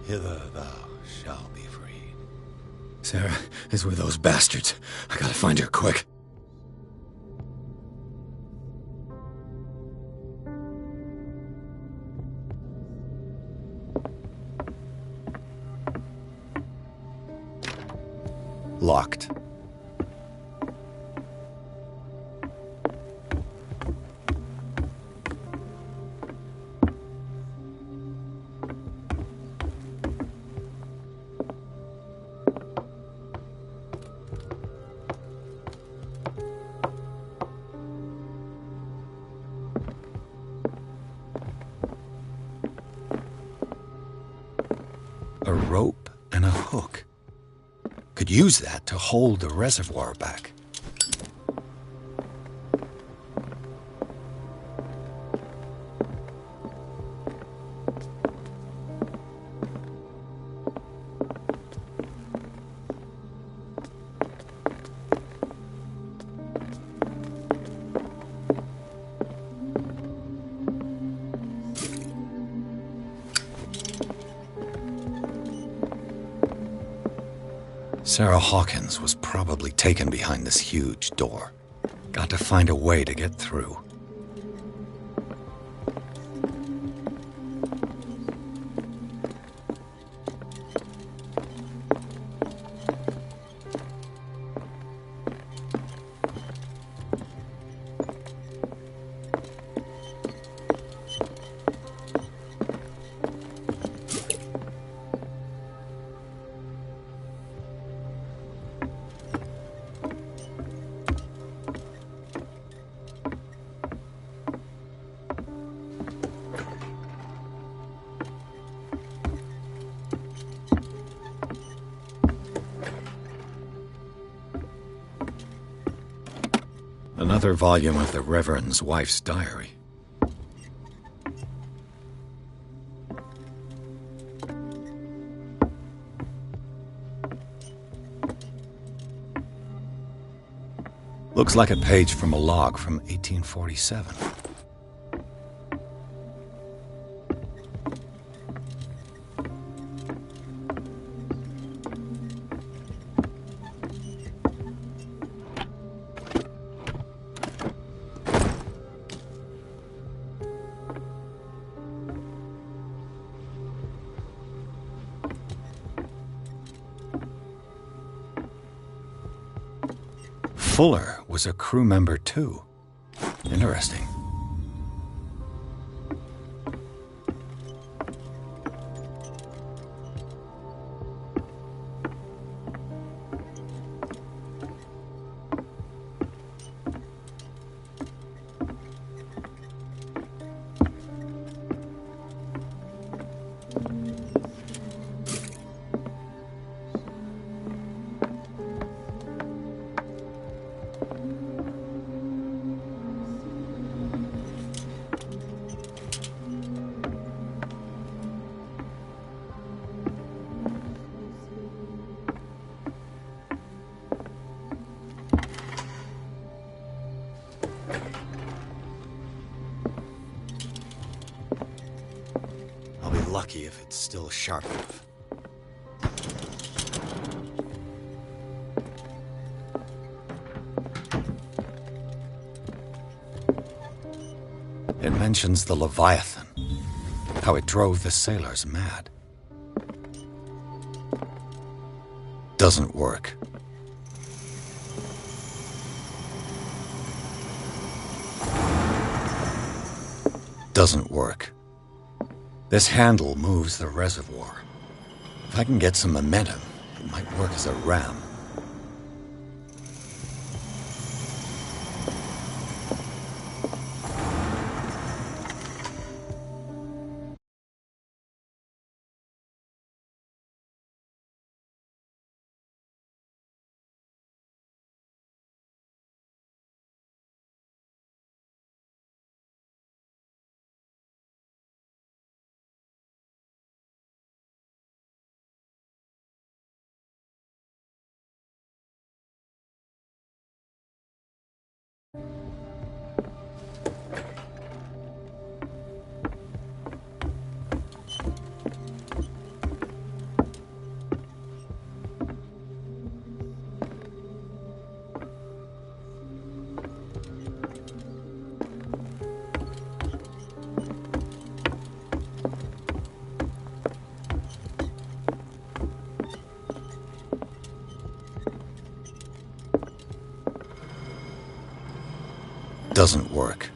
Hither thou shalt be freed. Sarah is with those bastards. I gotta find her quick. Locked. A rope and a hook. Could use that to hold the reservoir back. Sarah Hawkins was probably taken behind this huge door. Got to find a way to get through. Another volume of the Reverend's wife's diary. Looks like a page from a log from 1847. Fuller was a crew member too. Interesting. Lucky if it's still sharp enough. It mentions the Leviathan, how it drove the sailors mad. Doesn't work. Doesn't work. This handle moves the reservoir. If I can get some momentum, it might work as a ram. doesn't work.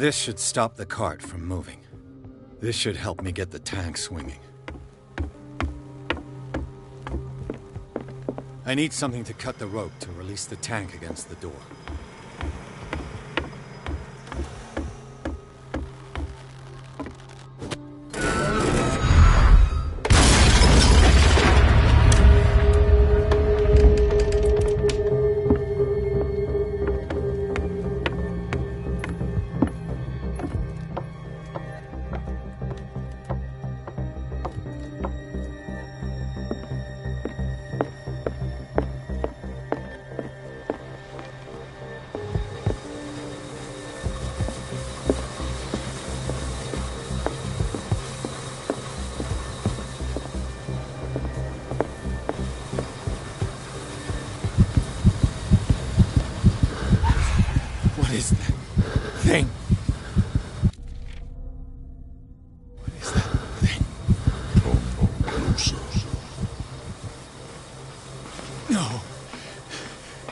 This should stop the cart from moving. This should help me get the tank swinging. I need something to cut the rope to release the tank against the door.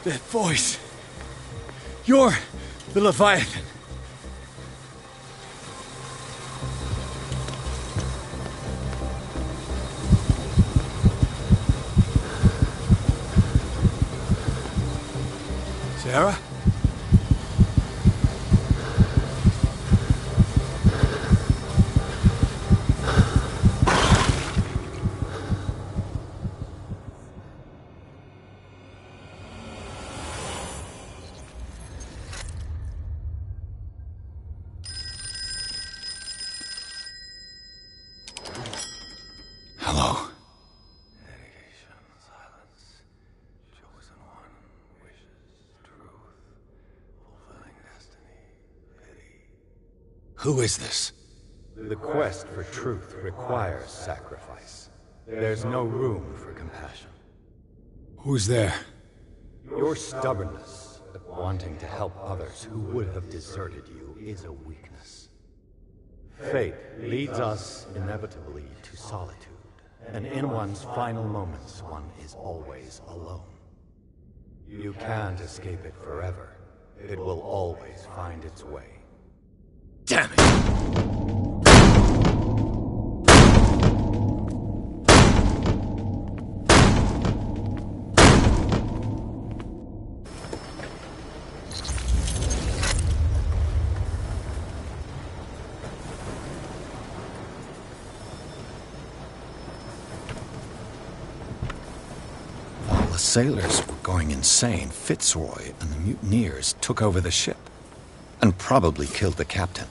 That voice. You're the Leviathan. Sarah? Hello. Who is this? The quest for truth requires sacrifice. There's no room for compassion. Who's there? Your stubbornness at wanting to help others who would have deserted you is a weakness. Fate leads us inevitably to solitude, and in one's final moments, one is always alone. You can't escape it forever. It will always find its way. Damn it! While the sailors were going insane, Fitzroy and the mutineers took over the ship and probably killed the captain.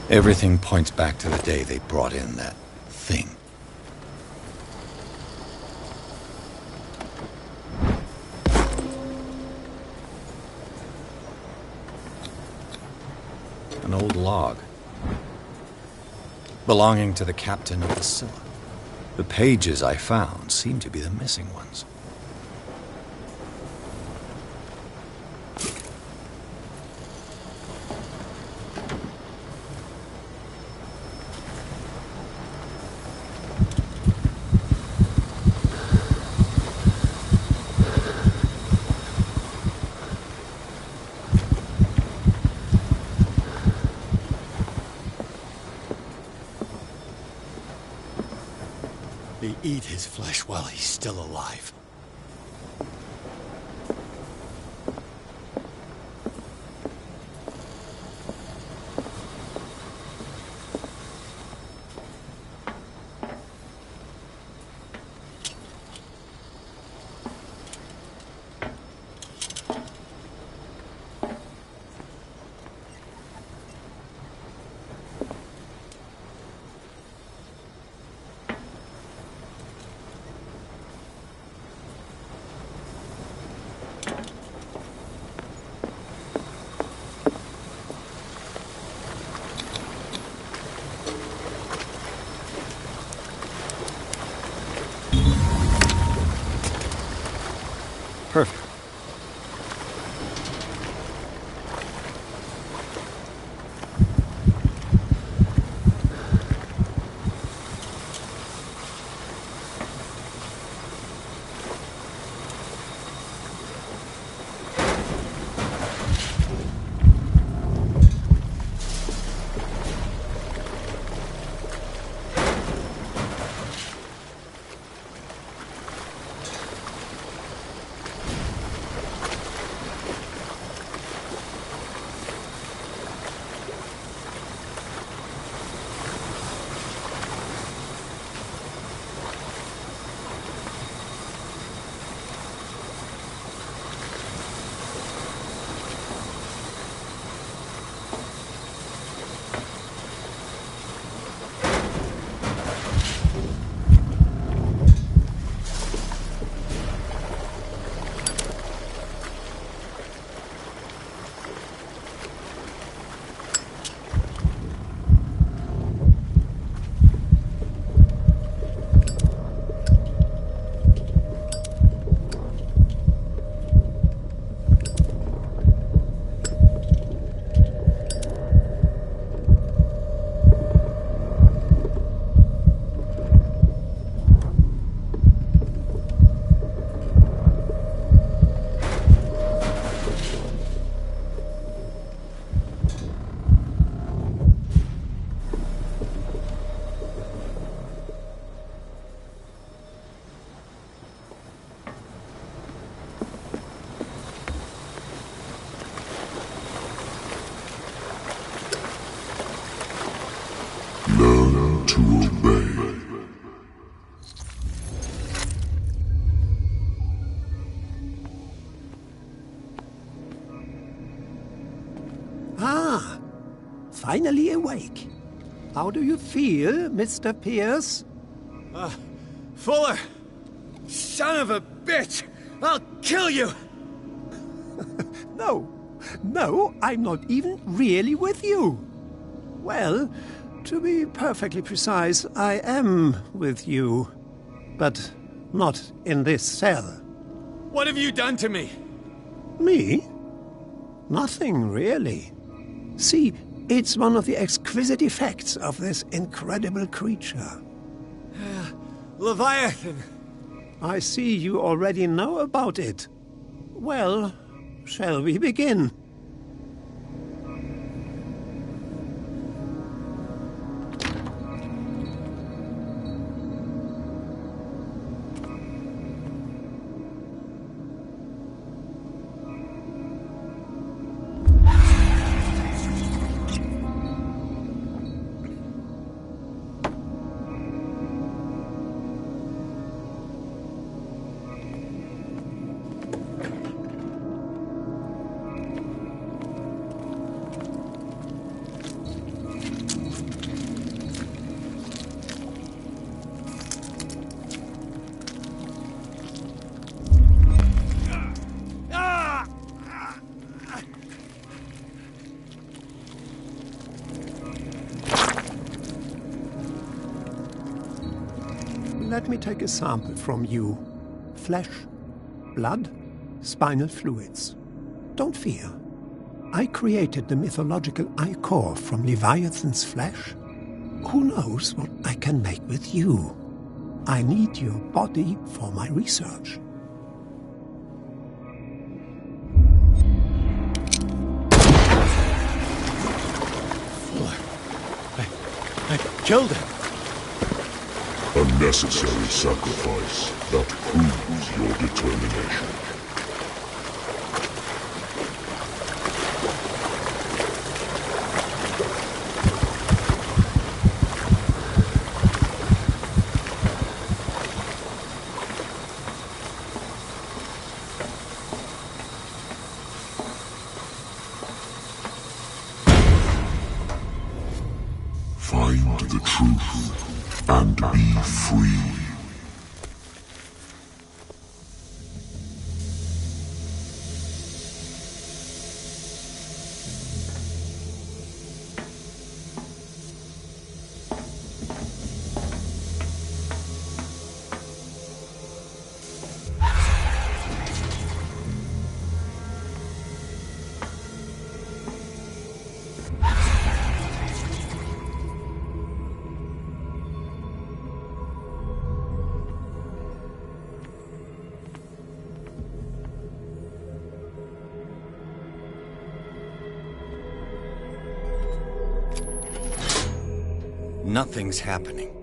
Everything points back to the day they brought in that thing. An old log belonging to the captain of the Scylla. The pages I found seem to be the missing ones. They eat his flesh while he's still alive. Ah, finally awake. How do you feel, Mr. Pierce? Fuller! Son of a bitch! I'll kill you! No, I'm not even really with you. Well, to be perfectly precise, I am with you. But not in this cell. What have you done to me? Me? Nothing, really. See, it's one of the exquisite effects of this incredible creature. Leviathan! I see you already know about it. Well, shall we begin? Let me take a sample from you. Flesh, blood, spinal fluids. Don't fear. I created the mythological ichor from Leviathan's flesh. Who knows what I can make with you? I need your body for my research. I killed him. A necessary sacrifice that proves your determination. Find the truth and be free. Nothing's happening.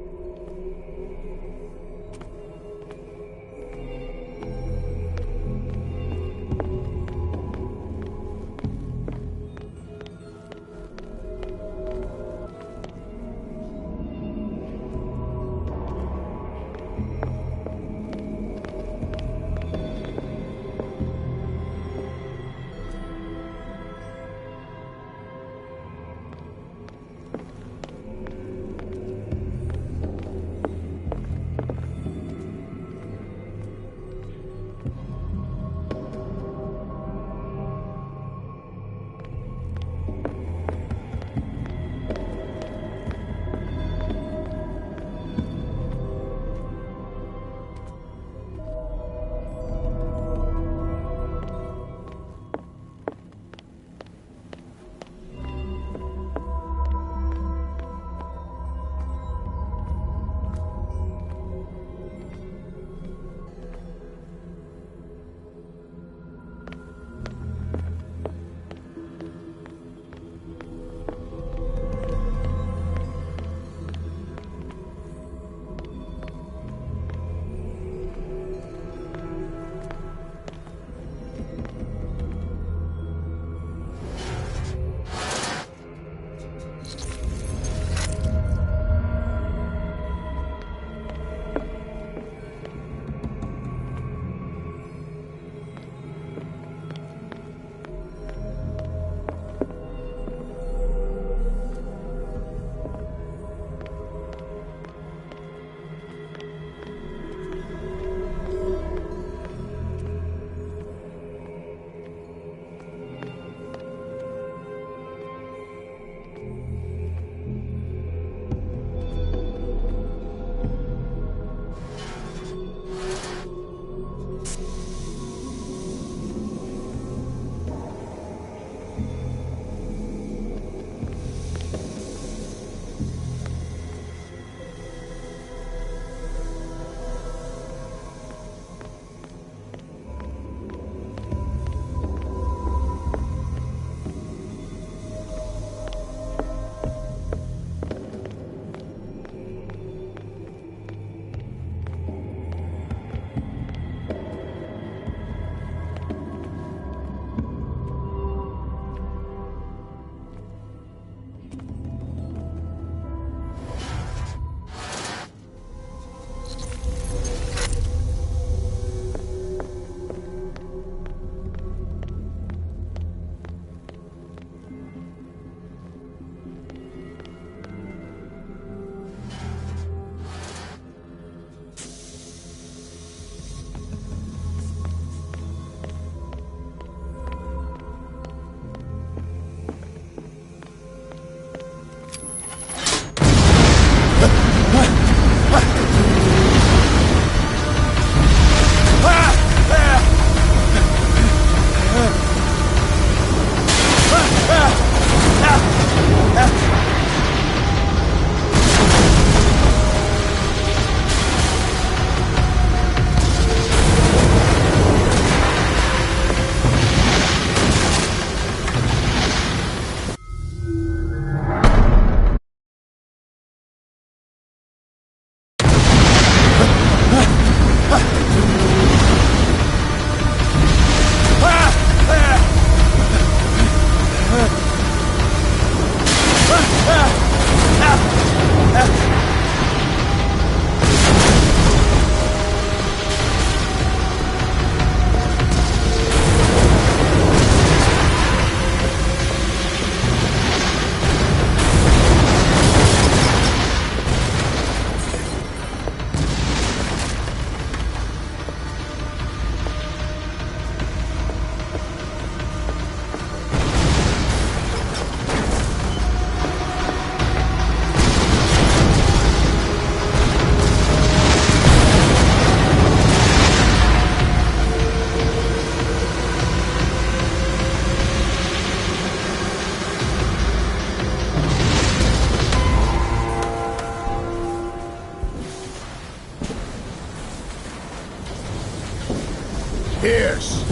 Pierce!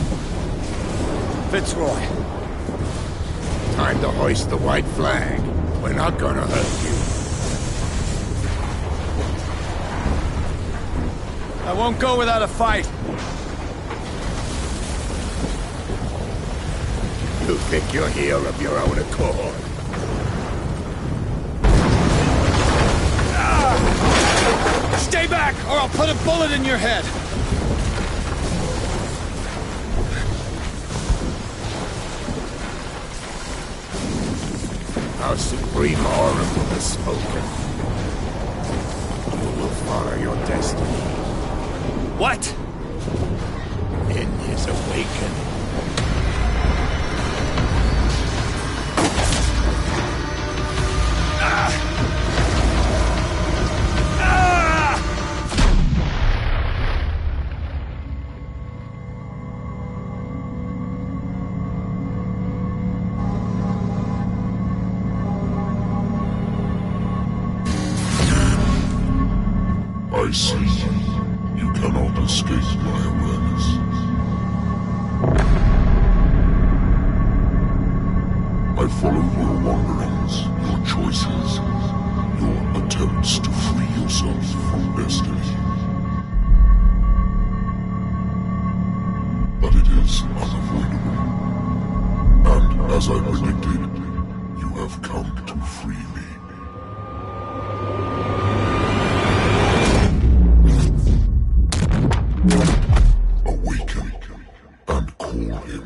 Fitzroy. Time to hoist the white flag. We're not gonna hurt you. I won't go without a fight. You think you're here of your own accord? Stay back, or I'll put a bullet in your head! Our supreme oracle has spoken. You will follow your destiny. What? In his awakening. I see you. You cannot escape my awareness. I follow your wanderings, your choices, your attempts to free yourself from destiny. But it is unavoidable. And as I predicted, you have come to free me. Awaken and call him.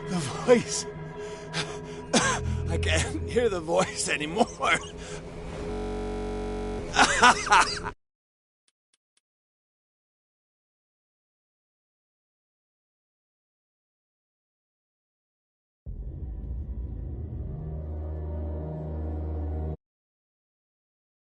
The voice. I can't hear the voice anymore.